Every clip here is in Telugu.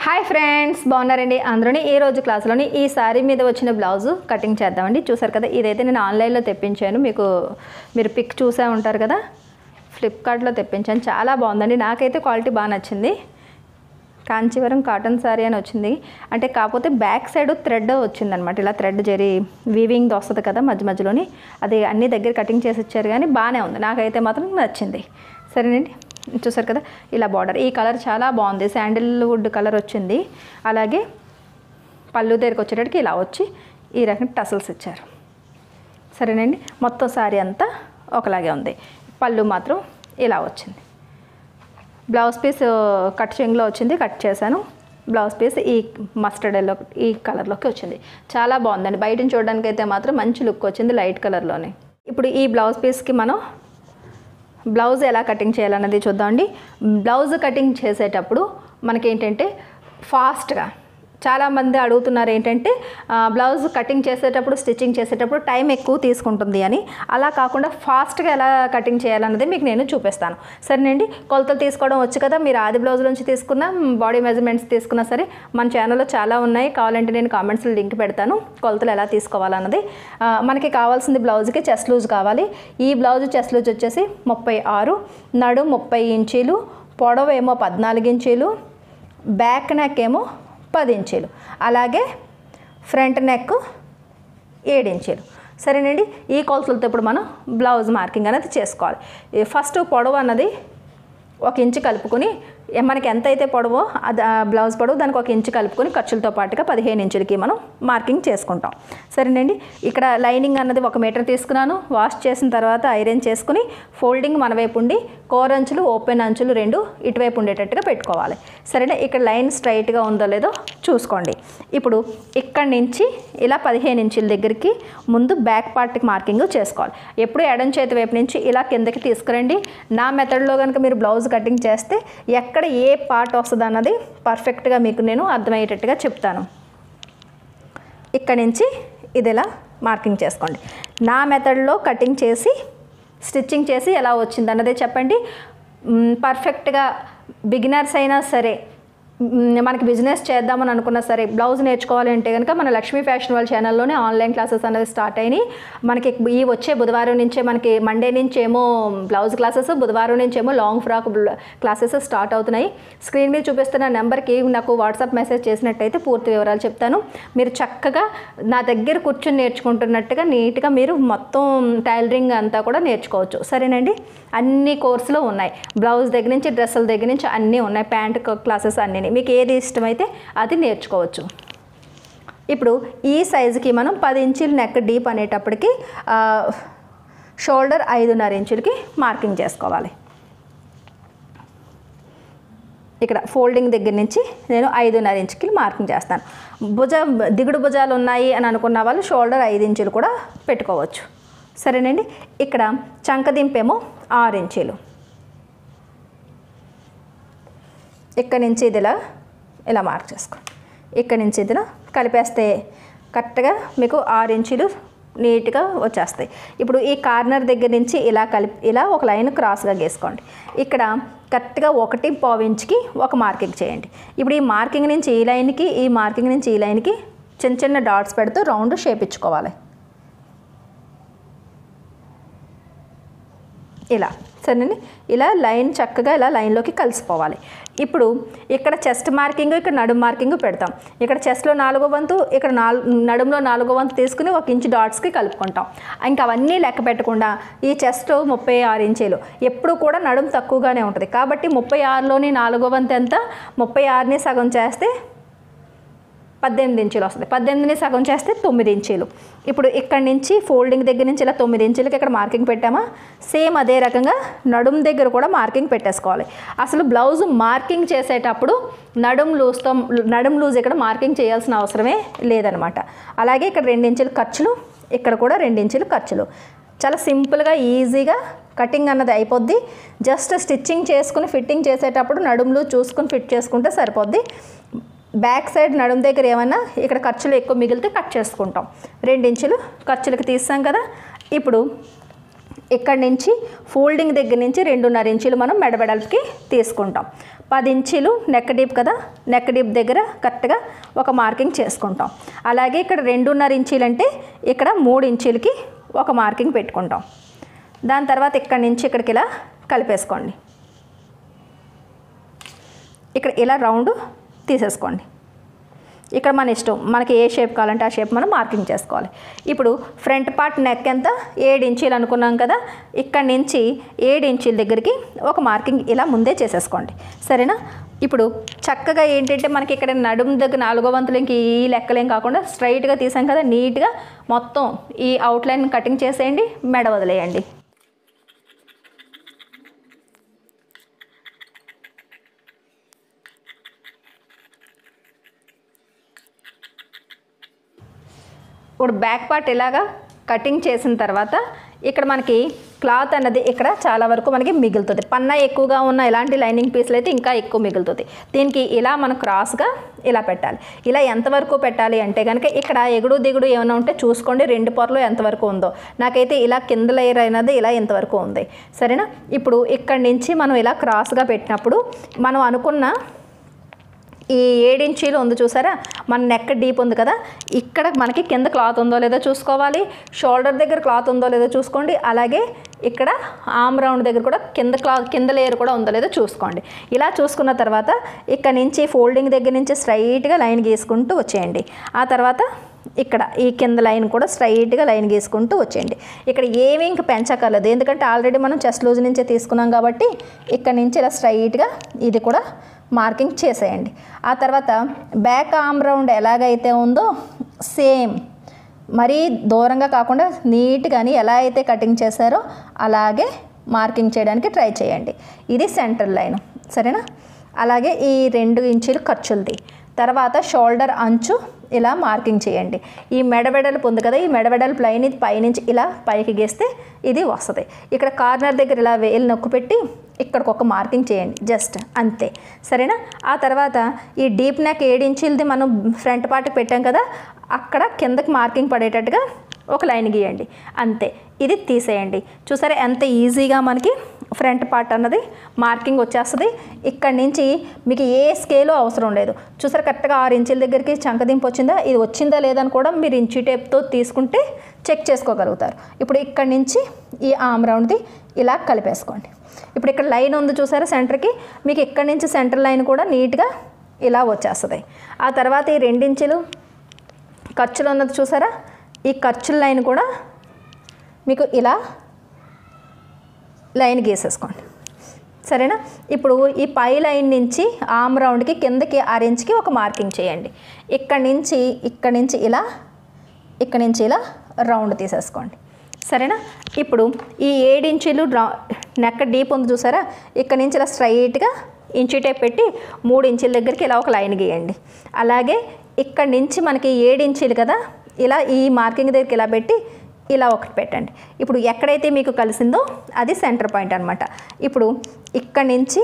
హాయ్ ఫ్రెండ్స్, బాగున్నారండి అందరూని. ఈ రోజు క్లాస్లోని ఈ సారీ మీద వచ్చిన బ్లౌజు కటింగ్ చేద్దామండి. చూసారు కదా, ఇదైతే నేను ఆన్లైన్లో తెప్పించాను. మీరు పిక్ చూసే ఉంటారు కదా, ఫ్లిప్కార్ట్లో తెప్పించాను. చాలా బాగుందండి, నాకైతే క్వాలిటీ బాగా నచ్చింది. కాంచీవరం కాటన్ సారీ అని వచ్చింది. అంటే కాకపోతే బ్యాక్ సైడ్ థ్రెడ్ వచ్చిందనమాట. ఇలా థ్రెడ్ జరి వీవింగ్ వస్తుంది కదా మధ్య మధ్యలోని, అది అన్ని దగ్గర కటింగ్ చేసి ఇచ్చారు. కానీ బాగానే ఉంది, నాకైతే మాత్రం నచ్చింది. సరేనండి, చూసారు కదా ఇలా బార్డర్. ఈ కలర్ చాలా బాగుంది, శాండిల్వుడ్ కలర్ వచ్చింది. అలాగే పళ్ళు దగ్గరికి వచ్చేటట్టుకి ఇలా వచ్చి ఈ రకంగా టసల్స్ ఇచ్చారు. సరేనండి, మొత్తం సారీ అంతా ఒకలాగే ఉంది. పళ్ళు మాత్రం ఇలా వచ్చింది. బ్లౌజ్ పీస్ కట్ చెంగులో వచ్చింది, కట్ చేశాను. బ్లౌజ్ పీస్ ఈ మస్టర్డ్ ఎల్లో ఈ కలర్లోకి వచ్చింది. చాలా బాగుందండి, బయటని చూడడానికి అయితే మాత్రం మంచి లుక్ వచ్చింది లైట్ కలర్లోనే. ఇప్పుడు ఈ బ్లౌజ్ పీస్కి మనం బ్లౌజ్ ఎలా కటింగ్ చేయాలన్నది చూద్దామండి. బ్లౌజ్ కటింగ్ చేసేటప్పుడు మనకేంటంటే ఫాస్ట్గా చాలామంది అడుగుతున్నారు ఏంటంటే బ్లౌజ్ కటింగ్ చేసేటప్పుడు స్టిచ్చింగ్ చేసేటప్పుడు టైం ఎక్కువ తీసుకుంటుంది అని. అలా కాకుండా ఫాస్ట్గా ఎలా కటింగ్ చేయాలన్నది మీకు నేను చూపిస్తాను. సరేనండి, కొలతలు తీసుకోవడం వచ్చు కదా, మీరు ఆది బ్లౌజ్ నుంచి తీసుకున్న బాడీ మెజర్మెంట్స్ తీసుకున్నా సరే మన ఛానల్లో చాలా ఉన్నాయి. కావాలంటే నేను కామెంట్స్లో లింక్ పెడతాను, కొలతలు ఎలా తీసుకోవాలన్నది. మనకి కావాల్సింది బ్లౌజ్కి చెస్ట్ లూజ్ కావాలి. ఈ బ్లౌజ్ చెస్ట్ లూజ్ వచ్చేసి 36, నడు 30 ఇంచీలు, పొడవు ఏమో 14 ఇంచీలు, బ్యాక్ నెక్ ఏమో 10 ఇంచీలు, అలాగే ఫ్రంట్ నెక్ 7 ఇంచీలు. సరేనండి, ఈ కొలతలతో ఇప్పుడు మనం బ్లౌజ్ మార్కింగ్ అనేది చేసుకోవాలి. ఫస్ట్ పొడవు అన్నది 1 ఇంచు కలుపుకొని, మనకి ఎంత అయితే పొడవో అది బ్లౌజ్ పొడవు దానికి 1 ఇంచు కలుపుకొని ఖర్చులతో పాటుగా 15 ఇంచులకి మనం మార్కింగ్ చేసుకుంటాం. సరేనండి, ఇక్కడ లైనింగ్ అన్నది 1 మీటర్ తీసుకున్నాను. వాష్ చేసిన తర్వాత ఐరన్ చేసుకుని ఫోల్డింగ్ మన వైపు ఉండి కోర్ అంచులు ఓపెన్ అంచులు 2 ఇటువైపు ఉండేటట్టుగా పెట్టుకోవాలి. సరేనా, ఇక్కడ లైన్ స్ట్రైట్గా ఉందో లేదో చూసుకోండి. ఇప్పుడు ఇక్కడి నుంచి ఇలా 15 ఇంచుల దగ్గరికి ముందు బ్యాక్ పార్ట్కి మార్కింగ్ చేసుకోవాలి. ఎప్పుడు ఎడం చేతి వైపు నుంచి ఇలా కిందకి తీసుకురండి. నా మెథడ్లో కనుక మీరు బ్లౌజ్ కటింగ్ చేస్తే ఎక్కడ ఏ పార్ట్ వస్తుంది అన్నది పర్ఫెక్ట్గా మీకు నేను అర్థమయ్యేటట్టుగా చెప్తాను. ఇక్కడ నుంచి ఇది ఇలా మార్కింగ్ చేసుకోండి. నా మెథడ్లో కటింగ్ చేసి స్టిచ్చింగ్ చేసి ఎలా వచ్చింది అన్నదే చెప్పండి. పర్ఫెక్ట్గా బిగినర్స్ అయినా సరే, మనకి బిజినెస్ చేద్దామని అనుకున్నా సరే, బ్లౌజ్ నేర్చుకోవాలంటే కనుక మన లక్ష్మీ ఫ్యాషన్ వాళ్ళ ఛానల్లోనే ఆన్లైన్ క్లాసెస్ అనేది స్టార్ట్ అయినాయి. మనకి ఈ వచ్చే బుధవారం నుంచే, మనకి మండే నుంచేమో బ్లౌజ్ క్లాసెస్, బుధవారం నుంచేమో లాంగ్ ఫ్రాక్ క్లాసెస్ స్టార్ట్ అవుతున్నాయి. స్క్రీన్ మీద చూపిస్తున్న నెంబర్కి నాకు వాట్సాప్ మెసేజ్ చేసినట్టయితే పూర్తి వివరాలు చెప్తాను. మీరు చక్కగా నా దగ్గర కూర్చొని నేర్చుకుంటున్నట్టుగా నీట్గా మీరు మొత్తం టైలరింగ్ అంతా కూడా నేర్చుకోవచ్చు. సరేనండి, అన్ని కోర్సులు ఉన్నాయి. బ్లౌజ్ దగ్గర నుంచి డ్రెస్సుల దగ్గర నుంచి అన్నీ ఉన్నాయి. ప్యాంట్ క్లాసెస్ అన్నీ, మీకు ఏది ఇష్టమైతే అది నేర్చుకోవచ్చు. ఇప్పుడు ఈ సైజుకి మనం 10 ఇంచుల నెక్ డీప్ అనేటప్పటికి షోల్డర్ 5.5 ఇంచులకి మార్కింగ్ చేసుకోవాలి. ఇక్కడ ఫోల్డింగ్ దగ్గర నుంచి నేను 5.5 ఇంచుకి మార్కింగ్ చేస్తాను. దిగుడు భుజాలు ఉన్నాయి అని అనుకున్న వాళ్ళు షోల్డర్ 5 ఇంచులు కూడా పెట్టుకోవచ్చు. సరేనండి, ఇక్కడ చంకదింపేమో 6 ఇంచులు. ఇక్కడ నుంచి ఇది ఇలా మార్క్ చేసుకోండి. ఇక్కడ నుంచి ఇది కలిపేస్తే కరెక్ట్గా మీకు 6 ఇంచులు నీట్గా వచ్చేస్తాయి. ఇప్పుడు ఈ కార్నర్ దగ్గర నుంచి ఇలా ఒక లైన్ క్రాస్గా గీసుకోండి. ఇక్కడ కరెక్ట్గా 1.5 ఇంచుకి ఒక మార్కింగ్ చేయండి. ఇప్పుడు ఈ మార్కింగ్ నుంచి ఈ లైన్కి, ఈ మార్కింగ్ నుంచి ఈ లైన్కి చిన్న చిన్న డాట్స్ పెడుతూ రౌండ్ షేప్ ఇచ్చుకోవాలి. ఇలా సరేనండి, ఇలా లైన్ చక్కగా ఇలా లైన్లోకి కలిసిపోవాలి. ఇప్పుడు ఇక్కడ చెస్ట్ మార్కింగ్, ఇక్కడ నడుము మార్కింగ్ పెడతాం. ఇక్కడ చెస్ట్లో 4వ వంతు, ఇక్కడ నడుములో 4వ వంతు తీసుకుని 1 ఇంచు డాట్స్కి కలుపుకుంటాం. ఇంకా అవన్నీ లెక్క పెట్టకుండా ఈ చెస్ట్ 36 ఇంచీలు, ఎప్పుడు కూడా నడుము తక్కువగానే ఉంటుంది కాబట్టి 36లోని 4వ వంతు ఎంత, 36ని సగం చేస్తే 18 ఇంచులు వస్తుంది. 18ని సగం చేస్తే 9 ఇంచులు. ఇప్పుడు ఇక్కడి నుంచి ఫోల్డింగ్ దగ్గర నుంచి ఇలా 9 ఇంచులకి ఇక్కడ మార్కింగ్ పెట్టామా, సేమ్ అదే రకంగా నడుము దగ్గర కూడా మార్కింగ్ పెట్టేసుకోవాలి. అసలు బ్లౌజ్ మార్కింగ్ చేసేటప్పుడు నడుము లూజ్ ఇక్కడ మార్కింగ్ చేయాల్సిన అవసరమే లేదనమాట. అలాగే ఇక్కడ 2 ఇంచులు ఖర్చులు, ఇక్కడ కూడా 2 ఇంచులు ఖర్చులు. చాలా సింపుల్గా ఈజీగా కటింగ్ అన్నది అయిపోద్ది. జస్ట్ స్టిచ్చింగ్ చేసుకుని ఫిట్టింగ్ చేసేటప్పుడు నడుము లూజ్ చూసుకుని ఫిట్ చేసుకుంటే సరిపోద్ది. బ్యాక్ సైడ్ నడుము దగ్గర ఏమన్నా ఇక్కడ ఖర్చులు ఎక్కువ మిగిలితే కట్ చేసుకుంటాం. 2 ఇంచులు ఖర్చులకు తీస్తాం కదా. ఇప్పుడు ఇక్కడి నుంచి ఫోల్డింగ్ దగ్గర నుంచి 2.5 ఇంచులు మనం మెడబెడల్కి తీసుకుంటాం. 10 ఇంచీలు నెక్ డీప్ కదా, నెక్ డీప్ దగ్గర కరెక్ట్గా ఒక మార్కింగ్ చేసుకుంటాం. అలాగే ఇక్కడ 2.5 ఇంచీలు అంటే ఇక్కడ 3 ఇంచీలకి ఒక మార్కింగ్ పెట్టుకుంటాం. దాని తర్వాత ఇక్కడి నుంచి ఇక్కడికి ఇలా కలిపేసుకోండి. ఇక్కడ ఇలా రౌండ్ తీసేసుకోండి. ఇక్కడ మన ఇష్టం, మనకి ఏ షేప్ కావాలంటే ఆ షేప్ మనం మార్కింగ్ చేసుకోవాలి. ఇప్పుడు ఫ్రంట్ పార్ట్ నెక్ ఎంత 7 ఇంచీలు అనుకున్నాం కదా, ఇక్కడ నుంచి 7 ఇంచీల దగ్గరికి ఒక మార్కింగ్ ఇలా ముందే చేసేసుకోండి. సరేనా? ఇప్పుడు చక్కగా ఏంటంటే మనకి ఇక్కడ నడుము దగ్గర 4వ వంతులు ఇంక ఈ లెక్కలేం కాకుండా స్ట్రైట్గా తీసాం కదా, నీట్గా మొత్తం ఈ అవుట్లైన్ కటింగ్ చేసేయండి, మెడ వదిలేయండి. ఇప్పుడు బ్యాక్ పార్ట్ ఇలాగా కటింగ్ చేసిన తర్వాత ఇక్కడ మనకి క్లాత్ అన్నది ఇక్కడ చాలా వరకు మనకి మిగులుతుంది. పన్నా ఎక్కువగా ఉన్న ఇలాంటి లైనింగ్ పీస్లు అయితే ఇంకా ఎక్కువ మిగులుతుంది. దీనికి ఇలా మనం క్రాస్గా ఇలా పెట్టాలి. ఇలా ఎంతవరకు పెట్టాలి అంటే కనుక ఇక్కడ ఎగుడు దిగుడు ఏమైనా ఉంటే చూసుకోండి, 2 పొరలు ఎంతవరకు ఉందో. నాకైతే ఇలా కింద లేయర్ అయినది ఇలా ఎంతవరకు ఉంది. సరేనా? ఇప్పుడు ఇక్కడి నుంచి మనం ఇలా క్రాస్గా పెట్టినప్పుడు మనం అనుకున్న ఈ 7 ఇంచీలు ఉంది చూసారా, మన నెక్ డీప్ ఉంది కదా, ఇక్కడ మనకి కింద క్లాత్ ఉందో లేదో చూసుకోవాలి, షోల్డర్ దగ్గర క్లాత్ ఉందో లేదో చూసుకోండి, అలాగే ఇక్కడ ఆర్మ్ రౌండ్ దగ్గర కూడా కింద లేయర్ కూడా ఉందో లేదో చూసుకోండి. ఇలా చూసుకున్న తర్వాత ఇక్కడ నుంచి ఫోల్డింగ్ దగ్గర నుంచి స్ట్రైట్గా లైన్ గీసుకుంటూ వచ్చేయండి. ఆ తర్వాత ఇక్కడ ఈ కింద లైన్ కూడా స్ట్రైట్గా లైన్ గీసుకుంటూ వచ్చేయండి. ఇక్కడ ఏమీ ఇంక పెంచక్కర్లేదు, ఎందుకంటే ఆల్రెడీ మనం చెస్ట్ లూజ్ నుంచే తీసుకున్నాం కాబట్టి ఇక్కడ నుంచి ఇలా స్ట్రైట్గా ఇది కూడా మార్కింగ్ చేసేయండి. ఆ తర్వాత బ్యాక్ ఆర్మ్ రౌండ్ ఎలాగైతే ఉందో సేమ్ మరీ దూరంగా కాకుండా నీట్గాని ఎలా అయితే కటింగ్ చేశారో అలాగే మార్కింగ్ చేయడానికి ట్రై చేయండి. ఇది సెంటర్ లైన్. సరేనా? అలాగే ఈ 2 ఇంచీలు ఖర్చులది. తర్వాత షోల్డర్ అంచు ఇలా మార్కింగ్ చేయండి. ఈ మెడవెడల్పు ఉంది కదా, ఈ మెడవెడల్పు లైన్ ఇది పైనుంచి ఇలా పైకి గీస్తే ఇది వస్తుంది. ఇక్కడ కార్నర్ దగ్గర ఇలా వేలు నొక్కు పెట్టి ఇక్కడికి ఒక మార్కింగ్ చేయండి, జస్ట్ అంతే. సరేనా? ఆ తర్వాత ఈ డీప్ నెక్ 7 ఇంచీలది మనం ఫ్రంట్ పార్ట్కి పెట్టాం కదా, అక్కడ కిందకి మార్కింగ్ పడేటట్టుగా ఒక లైన్ గీయండి, అంతే. ఇది తీసేయండి. చూసారా ఎంత ఈజీగా మనకి ఫ్రంట్ పార్ట్ అన్నది మార్కింగ్ వచ్చేస్తుంది. ఇక్కడి నుంచి మీకు ఏ స్కేలో అవసరం లేదు. చూసారా కరెక్ట్గా 6 ఇంచుల దగ్గరికి చంకదింపు వచ్చిందా, ఇది వచ్చిందా లేదని కూడా మీరు ఇంచు టేప్తో తీసుకుంటే చెక్ చేసుకోగలుగుతారు. ఇప్పుడు ఇక్కడి నుంచి ఈ ఆర్మ్ రౌండ్ది ఇలా కలిపేసుకోండి. ఇప్పుడు ఇక్కడ లైన్ ఉంది చూసారా సెంటర్కి, మీకు ఇక్కడి నుంచి సెంటర్ లైన్ కూడా నీట్గా ఇలా వచ్చేస్తుంది. ఆ తర్వాత ఈ 2 ఇంచులు ఖర్చులు ఉన్నది చూసారా, ఈ ఖర్చుల లైన్ కూడా మీకు ఇలా లైన్ గీసేసుకోండి. సరేనా? ఇప్పుడు ఈ పై లైన్ నుంచి ఆర్మ్ రౌండ్కి కిందకి 6 ఇంచుకి ఒక మార్కింగ్ చేయండి. ఇక్కడి నుంచి ఇలా ఇక్కడి నుంచి ఇలా రౌండ్ తీసేసుకోండి. సరేనా? ఇప్పుడు ఈ 7 ఇంచులు నెక్ డీప్ ఉంది చూసారా, ఇక్కడి నుంచి ఇలా స్ట్రైట్గా ఇంచు టేప్ పెట్టి 3 ఇంచుల దగ్గరికి ఇలా ఒక లైన్ గీయండి. అలాగే ఇక్కడి నుంచి మనకి 7 ఇంచులు కదా, ఇలా ఈ మార్కింగ్ దగ్గరికి ఇలా పెట్టి ఇలా ఒకటి పెట్టండి. ఇప్పుడు ఎక్కడైతే మీకు కలిసిందో అది సెంటర్ పాయింట్ అనమాట. ఇప్పుడు ఇక్కడి నుంచి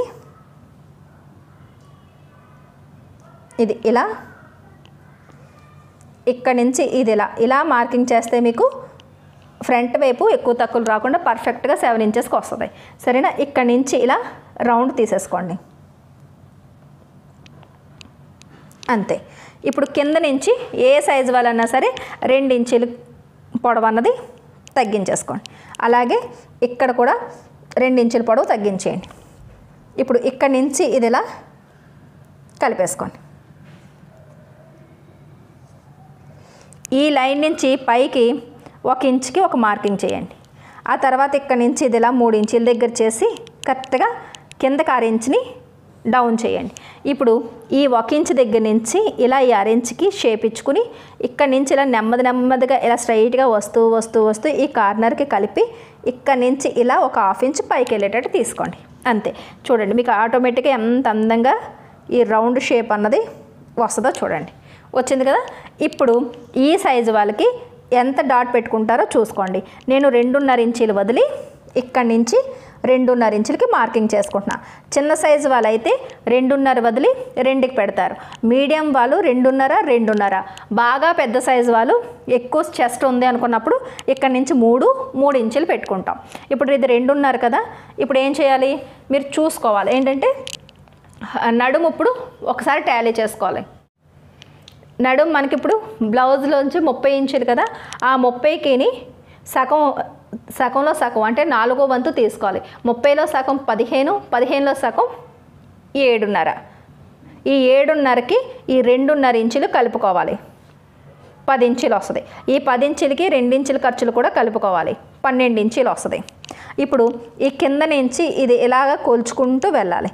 ఇది ఇలా, ఇక్కడి నుంచి ఇది ఇలా మార్కింగ్ చేస్తే మీకు ఫ్రంట్ వైపు ఎక్కువ తక్కువలు రాకుండా పర్ఫెక్ట్గా 7 ఇంచెస్కి వస్తుంది. సరేనా? ఇక్కడి నుంచి ఇలా రౌండ్ తీసేసుకోండి, అంతే. ఇప్పుడు కింద నుంచి ఏ సైజు వాళ్ళన్నా సరే 2 ఇంచులు పొడవు అన్నది తగ్గించేసుకోండి. అలాగే ఇక్కడ కూడా 2 ఇంచుల పొడవు తగ్గించేయండి. ఇప్పుడు ఇక్కడి నుంచి ఇది ఇలా కలిపేసుకోండి. ఈ లైన్ నుంచి పైకి 1 ఇంచుకి ఒక మార్కింగ్ చేయండి. ఆ తర్వాత ఇక్కడి నుంచి ఇది ఇలా 3 ఇంచుల దగ్గర చేసి కరెక్ట్గా కిందకి 6 ఇంచుని డౌన్ చేయండి. ఇప్పుడు ఈ 1 ఇంచ్ దగ్గర నుంచి ఇలా ఈ 6 ఇంచుకి షేప్ ఇచ్చుకుని ఇక్కడి నుంచి ఇలా నెమ్మదిగా ఇలా స్ట్రైట్గా వస్తూ ఈ కార్నర్కి కలిపి ఇక్కడి నుంచి ఇలా ఒక 1/2 ఇంచ్ పైకి వెళ్ళేటట్టు తీసుకోండి, అంతే. చూడండి మీకు ఆటోమేటిక్గా ఎంత అందంగా ఈ రౌండ్ షేప్ అన్నది వస్తుందో చూడండి. వచ్చింది కదా. ఇప్పుడు ఈ సైజు వాళ్ళకి ఎంత డాట్ పెట్టుకుంటారో చూసుకోండి. నేను 2.5 ఇంచీలు వదిలి ఇక్కడి నుంచి 2.5 ఇంచులకి మార్కింగ్ చేసుకుంటున్నా. చిన్న సైజు వాళ్ళు అయితే 2.5 వదిలి 2కి పెడతారు. మీడియం వాళ్ళు 2.5 బాగా పెద్ద సైజు వాళ్ళు ఎక్కువ చెస్ట్ ఉంది అనుకున్నప్పుడు ఇక్కడి నుంచి 3 ఇంచులు పెట్టుకుంటాం. ఇప్పుడు ఇది 2.5 కదా, ఇప్పుడు ఏం చేయాలి మీరు చూసుకోవాలి. ఏంటంటే నడుము ఇప్పుడు ఒకసారి టాలీ చేసుకోవాలి. నడుము మనకి ఇప్పుడు బ్లౌజ్లోంచి 30 ఇంచులు కదా, ఆ 30కి సగంలో సగం అంటే 4వ వంతు తీసుకోవాలి. 30లో సగం 15, 15లో సగం 7.5. ఈ 7.5కి ఈ 2.5 ఇంచులు కలుపుకోవాలి, 10 ఇంచులు వస్తుంది. ఈ 10 ఇంచులకి 2 ఇంచుల ఖర్చులు కూడా కలుపుకోవాలి, 12 ఇంచులు వస్తుంది. ఇప్పుడు ఈ కింద నుంచి ఇది ఇలాగ కొలుచుకుంటూ వెళ్ళాలి.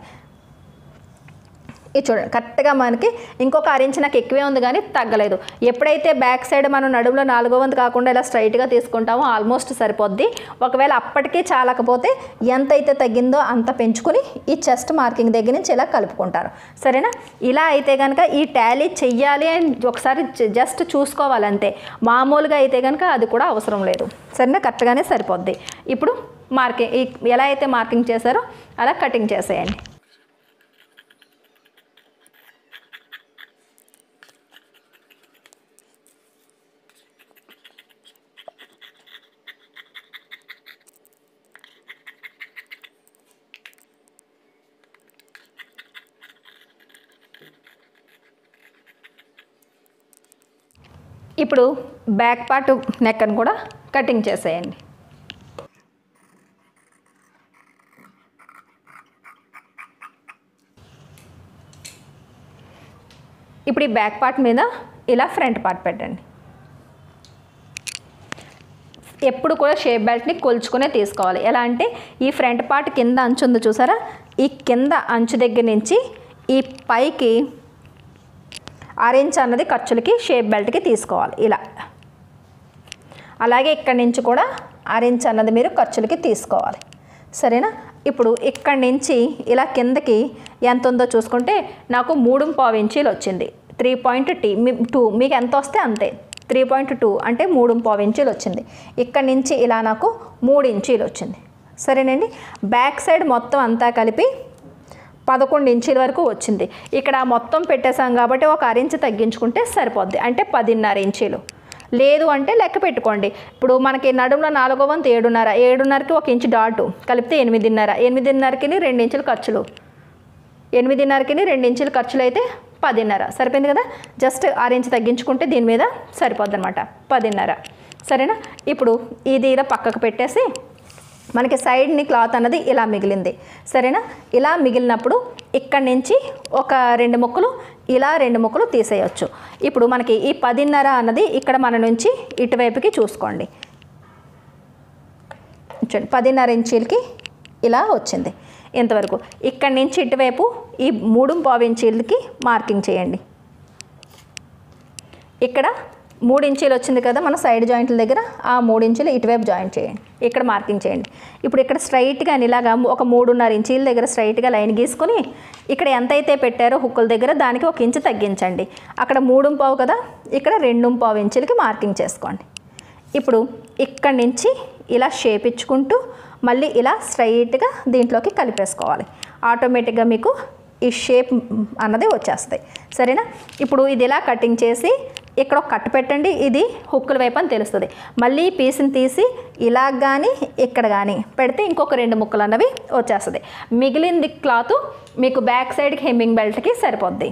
ఇది చూడండి, కరెక్ట్గా మనకి ఇంకొక 6 ఇంచు నాకు ఎక్కువే ఉంది కానీ తగ్గలేదు. ఎప్పుడైతే బ్యాక్ సైడ్ మనం నడుములో 4వ వంతు కాకుండా ఇలా స్ట్రైట్గా తీసుకుంటామో ఆల్మోస్ట్ సరిపోద్ది. ఒకవేళ అప్పటికీ చాలకపోతే ఎంతైతే తగ్గిందో అంత పెంచుకుని ఈ చెస్ట్ మార్కింగ్ దగ్గర నుంచి ఇలా కలుపుకుంటారు. సరేనా? ఇలా అయితే కనుక ఈ టాలీ చెయ్యాలి అని ఒకసారి జస్ట్ చూసుకోవాలంతే. మామూలుగా అయితే కనుక అది కూడా అవసరం లేదు. సరేనా? కరెక్ట్గానే సరిపోద్ది. ఇప్పుడు మార్కింగ్ ఎలా అయితే మార్కింగ్ చేశారో అలా కటింగ్ చేసేయండి. ఇప్పుడు బ్యాక్ పార్ట్ నెక్ని కూడా కటింగ్ చేసేయండి. ఇప్పుడు ఈ బ్యాక్ పార్ట్ మీద ఇలా ఫ్రంట్ పార్ట్ పెట్టండి. ఎప్పుడు కూడా షేప్ బెల్ట్ని కొలుచుకునే తీసుకోవాలి. ఎలా అంటే ఈ ఫ్రంట్ పార్ట్ కింద అంచు ఉంది చూసారా, ఈ కింద అంచు దగ్గర నుంచి ఈ పైకి 6 ఇంచ్ అన్నది ఖర్చులకి షేప్ బెల్ట్కి తీసుకోవాలి ఇలా. అలాగే ఇక్కడి నుంచి కూడా 6 ఇంచ్ అన్నది మీరు ఖర్చులకి తీసుకోవాలి. సరేనా? ఇప్పుడు ఇక్కడి నుంచి ఇలా కిందకి ఎంత ఉందో చూసుకుంటే నాకు 3.5 ఇంచీలు వచ్చింది. 3.2 మీకు ఎంత వస్తే అంతే. 3.2 అంటే 3.5 ఇంచీలు వచ్చింది. ఇక్కడి నుంచి ఇలా నాకు 3 ఇంచీలు వచ్చింది. సరేనండి? బ్యాక్ సైడ్ మొత్తం అంతా కలిపి 11 ఇంచుల వరకు వచ్చింది. ఇక్కడ మొత్తం పెట్టేసాం కాబట్టి ఒక 6 ఇంచు తగ్గించుకుంటే సరిపోద్ది, అంటే 10.5 ఇంచులు. లేదు అంటే లెక్క పెట్టుకోండి. ఇప్పుడు మనకి నడుములో 4వ వంతు 7.5, 7.5కి 1 ఇంచు డాటు కలిపితే 8.5, 8.5కి 2 ఇంచుల ఖర్చులు, 8.5కి 2 ఇంచుల ఖర్చులు అయితే 10.5. సరిపోయింది కదా? జస్ట్ 6 ఇంచు తగ్గించుకుంటే దీని మీద సరిపోద్ది అనమాట, 10.5. సరేనా? ఇప్పుడు ఇది ఇలా పక్కకు పెట్టేసి మనకి సైడ్ని క్లాత్ అన్నది ఇలా మిగిలింది. సరేనా? ఇలా మిగిలినప్పుడు ఇక్కడి నుంచి ఒక 2 ముక్కలు ఇలా 2 ముక్కలు తీసేయచ్చు. ఇప్పుడు మనకి ఈ 10.5 అన్నది ఇక్కడ మన నుంచి ఇటువైపుకి చూసుకోండి. చూడండి, 10.5 ఇంచీలకి ఇలా వచ్చింది ఇంతవరకు. ఇక్కడి నుంచి ఇటువైపు ఈ 3.5 ఇంచీలకి మార్కింగ్ చేయండి. ఇక్కడ 3 ఇంచీలు వచ్చింది కదా మన సైడ్ జాయింట్ల దగ్గర, ఆ 3 ఇంచులు ఇటువైపు జాయింట్ చేయండి, ఇక్కడ మార్కింగ్ చేయండి. ఇప్పుడు ఇక్కడ స్ట్రైట్గా ఇలాగా ఒక 3.5 ఇంచీల దగ్గర స్ట్రైట్గా లైన్ గీసుకొని ఇక్కడ ఎంతైతే పెట్టారో హుక్కుల దగ్గర దానికి 1 ఇంచు తగ్గించండి. అక్కడ 3.5 కదా, ఇక్కడ 2.5 ఇంచులకి మార్కింగ్ చేసుకోండి. ఇప్పుడు ఇక్కడి నుంచి ఇలా షేప్ ఇచ్చుకుంటూ మళ్ళీ ఇలా స్ట్రైట్గా దీంట్లోకి కలిపేసుకోవాలి. ఆటోమేటిక్గా మీకు ఈ షేప్ అన్నది వచ్చేస్తాయి. సరేనా? ఇప్పుడు ఇది ఇలా కటింగ్ చేసి ఇక్కడ ఒక కట్ పెట్టండి, ఇది హుక్కుల వైపు అని తెలుస్తుంది. మళ్ళీ పీస్ని తీసి ఇలా కానీ ఇక్కడ కానీ పెడితే ఇంకొక 2 ముక్కలు అన్నవి వచ్చేస్తుంది. మిగిలింది క్లాత్ మీకు బ్యాక్ సైడ్కి హెమ్మింగ్ బెల్ట్కి సరిపోద్ది.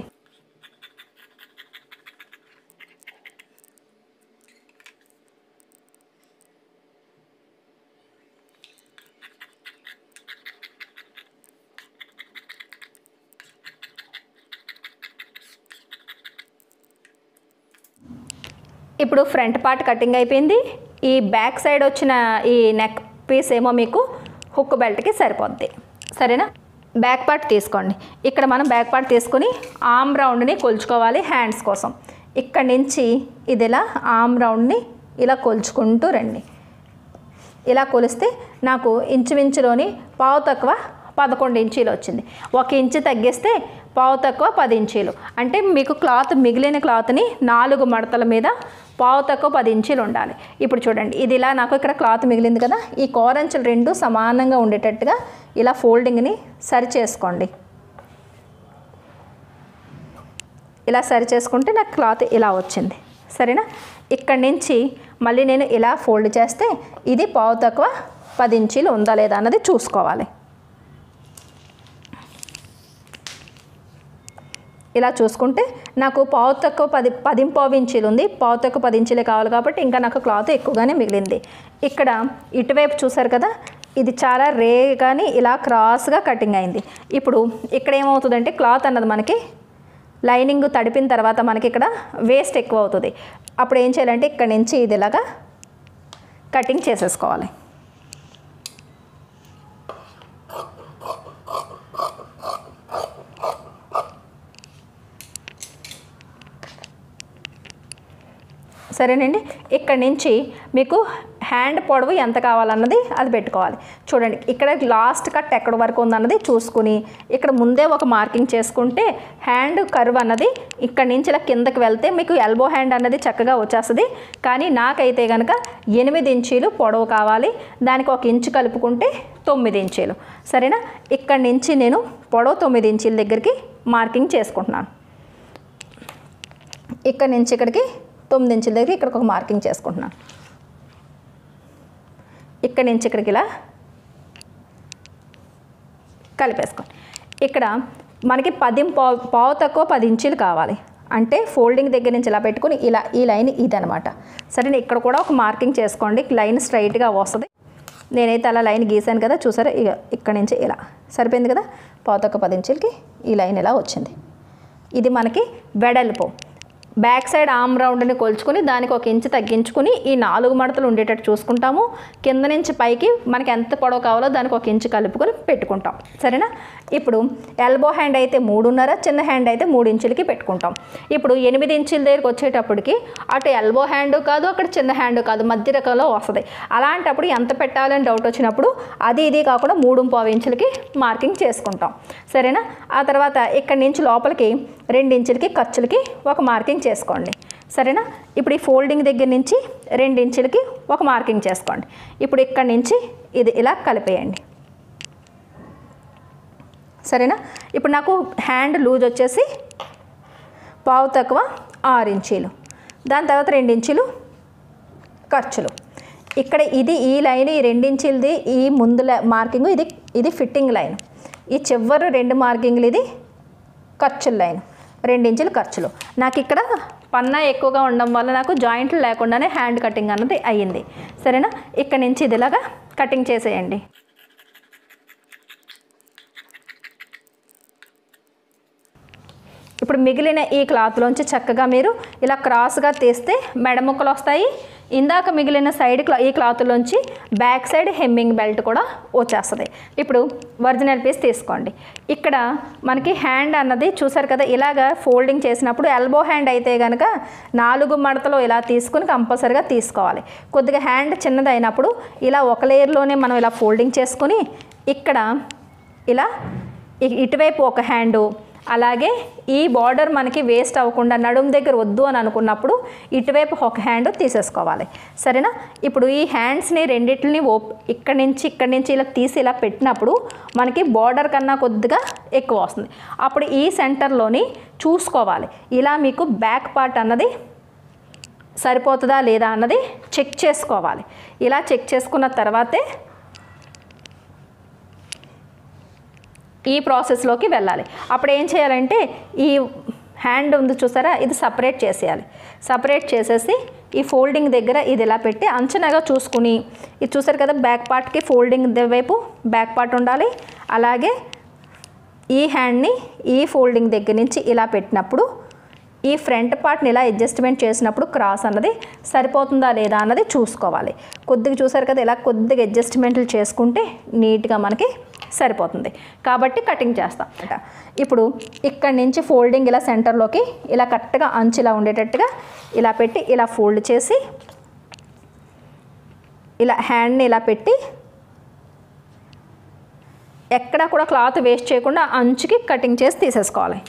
ఇప్పుడు ఫ్రంట్ పార్ట్ కటింగ్ అయిపోయింది. ఈ బ్యాక్ సైడ్ వచ్చిన ఈ నెక్ పీస్ ఏమో మీకు హుక్ బెల్ట్కి సరిపోద్ది. సరేనా? బ్యాక్ పార్ట్ తీసుకోండి. ఇక్కడ మనం బ్యాక్ పార్ట్ తీసుకుని ఆర్మ్ రౌండ్ని కొలుచుకోవాలి హ్యాండ్స్ కోసం. ఇక్కడ నుంచి ఇది ఇలా ఆర్మ్ రౌండ్ని ఇలా కొలుచుకుంటూ రండి. ఇలా కొలిస్తే నాకు ఇంచుమించులోని పావు తక్కువ 11 ఇంచీలు వచ్చింది. 1 ఇంచు తగ్గిస్తే పావు తక్కువ 10 ఇంచీలు. అంటే మీకు క్లాత్ మిగిలిన క్లాత్ని 4 మడతల మీద పావు తక్కువ 10 ఇంచీలు ఉండాలి. ఇప్పుడు చూడండి, ఇది ఇలా నాకు ఇక్కడ క్లాత్ మిగిలింది కదా, ఈ కోరంచులు 2 సమానంగా ఉండేటట్టుగా ఇలా ఫోల్డింగ్ని సరి చేసుకోండి. ఇలా సరి చేసుకుంటే నాకు క్లాత్ ఇలా వచ్చింది. సరేనా? ఇక్కడి నుంచి మళ్ళీ నేను ఇలా ఫోల్డ్ చేస్తే ఇది పావు తక్కువ 10 ఇంచీలు ఉందా లేదా అన్నది చూసుకోవాలి. ఇలా చూసుకుంటే నాకు పావు తక్కువ 10 ఇంచీలు ఉంది, పావు తక్కువ 10 ఇంచీలే కావాలి కాబట్టి ఇంకా నాకు క్లాత్ ఎక్కువగానే మిగిలింది. ఇక్కడ ఇటువైపు చూసారు కదా, ఇది చాలా రేగాని ఇలా క్రాస్గా కటింగ్ అయింది. ఇప్పుడు ఇక్కడ ఏమవుతుందంటే క్లాత్ అన్నది మనకి లైనింగ్ తడిపిన తర్వాత మనకి ఇక్కడ వేస్ట్ ఎక్కువ అవుతుంది. అప్పుడు ఏం చేయాలంటే ఇక్కడ నుంచి ఇది ఇలాగా కటింగ్ చేసేసుకోవాలి. సరేనండి. ఇక్కడ నుంచి మీకు హ్యాండ్ పొడవు ఎంత కావాలన్నది అది పెట్టుకోవాలి. చూడండి ఇక్కడ లాస్ట్ కట్ ఎక్కడ వరకు ఉందన్నది చూసుకుని ఇక్కడ ముందే ఒక మార్కింగ్ చేసుకుంటే హ్యాండ్ కర్వ్ అన్నది ఇక్కడ నుంచి ఇలా కిందకి వెళ్తే మీకు ఎల్బో హ్యాండ్ అన్నది చక్కగా వచ్చేస్తుంది. కానీ నాకైతే కనుక 8 ఇంచీలు పొడవు కావాలి, దానికి 1 ఇంచు కలుపుకుంటే 9 ఇంచీలు. సరేనా? ఇక్కడ నుంచి నేను పొడవు 9 ఇంచీల దగ్గరికి మార్కింగ్ చేసుకుంటున్నాను. ఇక్కడ నుంచి ఇక్కడికి 9 ఇంచుల దగ్గర ఇక్కడికి ఒక మార్కింగ్ చేసుకుంటున్నాను. ఇక్కడ నుంచి ఇక్కడికి ఇలా కలిపేసుకోండి. ఇక్కడ మనకి పావు తక్కువ 10 ఇంచీలు కావాలి అంటే ఫోల్డింగ్ దగ్గర నుంచి ఇలా పెట్టుకుని ఇలా ఈ లైన్ ఇదనమాట. సరే, ఇక్కడ కూడా ఒక మార్కింగ్ చేసుకోండి, లైన్ స్ట్రైట్గా వస్తుంది. నేనైతే అలా లైన్ గీసాను కదా, చూసారా? ఇక ఇక్కడ నుంచి ఇలా సరిపోయింది కదా, పావు తక్కువ 10 ఇంచీలకి ఈ లైన్ ఇలా వచ్చింది. ఇది మనకి వెడల్పు. బ్యాక్ సైడ్ ఆర్మ్ రౌండ్ని కొలుచుకొని దానికి 1 ఇంచు తగ్గించుకుని ఈ 4 మడతలు ఉండేటట్టు చూసుకుంటాము. కింద నుంచి పైకి మనకి ఎంత పొడవు కావాలో దానికి 1 ఇంచు కలుపుకొని పెట్టుకుంటాం. సరేనా? ఇప్పుడు ఎల్బో హ్యాండ్ అయితే 3.5, చిన్న హ్యాండ్ అయితే 3 ఇంచులకి పెట్టుకుంటాం. ఇప్పుడు 8 ఇంచుల దగ్గరికి వచ్చేటప్పటికి అటు ఎల్బో హ్యాండ్ కాదు, అక్కడ చిన్న హ్యాండ్ కాదు, మధ్య రకంలో వస్తుంది. అలాంటప్పుడు ఎంత పెట్టాలని డౌట్ వచ్చినప్పుడు అది ఇది కాకుండా 3.5 ఇంచులకి మార్కింగ్ చేసుకుంటాం. సరేనా? ఆ తర్వాత ఇక్కడి నుంచి లోపలికి 2 ఇంచులకి ఖర్చులకి ఒక మార్కింగ్ చేసుకోండి. సరేనా? ఇప్పుడు ఈ ఫోల్డింగ్ దగ్గర నుంచి 2 ఇంచులకి ఒక మార్కింగ్ చేసుకోండి. ఇప్పుడు ఇక్కడ నుంచి ఇది ఇలా కలిపేయండి. సరేనా? ఇప్పుడు నాకు హ్యాండ్ లూజ్ వచ్చేసి పావు తక్కువ 6 ఇంచీలు, దాని తర్వాత 2 ఇంచులు ఖర్చులు. ఇక్కడ ఇది ఈ లైన్, ఈ 2 ఇంచులది ఈ ముందు మార్కింగ్, ఇది ఫిట్టింగ్ లైన్. ఈ చివరి 2 మార్కింగ్లు ఇది ఖర్చుల లైన్, 2 ఇంచులు ఖర్చులు. నాకు ఇక్కడ పన్నా ఎక్కువగా ఉండడం వల్ల నాకు జాయింట్లు లేకుండానే హ్యాండ్ కటింగ్ అన్నది అయ్యింది. సరేనా? ఇక్కడ నుంచి ఇది ఇలాగా కటింగ్ చేసేయండి. ఇప్పుడు మిగిలిన ఈ క్లాత్లోంచి చక్కగా మీరు ఇలా క్రాస్గా తీస్తే మెడ ముక్కలు వస్తాయి. ఇందాక మిగిలిన సైడ్ ఈ క్లాత్లోంచి బ్యాక్ సైడ్ హెమ్మింగ్ బెల్ట్ కూడా వచ్చేస్తుంది. ఇప్పుడు ఒరిజినల్ పీస్ తీసుకోండి. ఇక్కడ మనకి హ్యాండ్ అన్నది చూసారు కదా, ఇలాగా ఫోల్డింగ్ చేసినప్పుడు ఎల్బో హ్యాండ్ అయితే కనుక 4 మడతలు ఇలా తీసుకుని కంపల్సరీగా తీసుకోవాలి. కొద్దిగా హ్యాండ్ చిన్నదైనప్పుడు ఇలా ఒక లేయర్లోనే మనం ఇలా ఫోల్డింగ్ చేసుకుని ఇక్కడ ఇలా ఇటువైపు ఒక హ్యాండు, అలాగే ఈ బార్డర్ మనకి వేస్ట్ అవ్వకుండా నడుము దగ్గర వద్దు అని అనుకున్నప్పుడు ఇటువైపు ఒక హ్యాండ్ తీసేసుకోవాలి. సరేనా? ఇప్పుడు ఈ హ్యాండ్స్ని రెండింటిని ఇక్కడి నుంచి ఇలా తీసి ఇలా పెట్టినప్పుడు మనకి బార్డర్ కన్నా కొద్దిగా ఎక్కువ వస్తుంది. అప్పుడు ఈ సెంటర్లోని చూసుకోవాలి. ఇలా మీకు బ్యాక్ పార్ట్ అన్నది సరిపోతుందా లేదా అన్నది చెక్ చేసుకోవాలి. ఇలా చెక్ చేసుకున్న తర్వాతే ఈ ప్రాసెస్లోకి వెళ్ళాలి. అప్పుడు ఏం చేయాలంటే ఈ హ్యాండ్ ఉంది చూసారా, ఇది సపరేట్ చేసేయాలి. సపరేట్ చేసేసి ఈ ఫోల్డింగ్ దగ్గర ఇది ఇలా పెట్టి అంచనాగా చూసుకుని, ఇది చూసారు కదా, బ్యాక్ పార్ట్కి ఫోల్డింగ్ వైపు బ్యాక్ పార్ట్ ఉండాలి. అలాగే ఈ హ్యాండ్ని ఈ ఫోల్డింగ్ దగ్గర నుంచి ఇలా పెట్టినప్పుడు ఈ ఫ్రంట్ పార్ట్ని ఇలా అడ్జస్ట్మెంట్ చేసినప్పుడు క్రాస్ అన్నది సరిపోతుందా లేదా అన్నది చూసుకోవాలి. కొద్దిగా చూసారు కదా, ఇలా కొద్దిగా అడ్జస్ట్మెంట్లు చేసుకుంటే నీట్గా మనకి సరిపోతుంది. కాబట్టి కటింగ్ చేస్తాం. ఇప్పుడు ఇక్కడి నుంచి ఫోల్డింగ్ ఇలా సెంటర్లోకి ఇలా కరెక్ట్గా అంచు ఇలా ఉండేటట్టుగా ఇలా పెట్టి ఇలా ఫోల్డ్ చేసి ఇలా హ్యాండ్ని ఇలా పెట్టి ఎక్కడా కూడా క్లాత్ వేస్ట్ చేయకుండా అంచుకి కటింగ్ చేసి తీసేసుకోవాలి.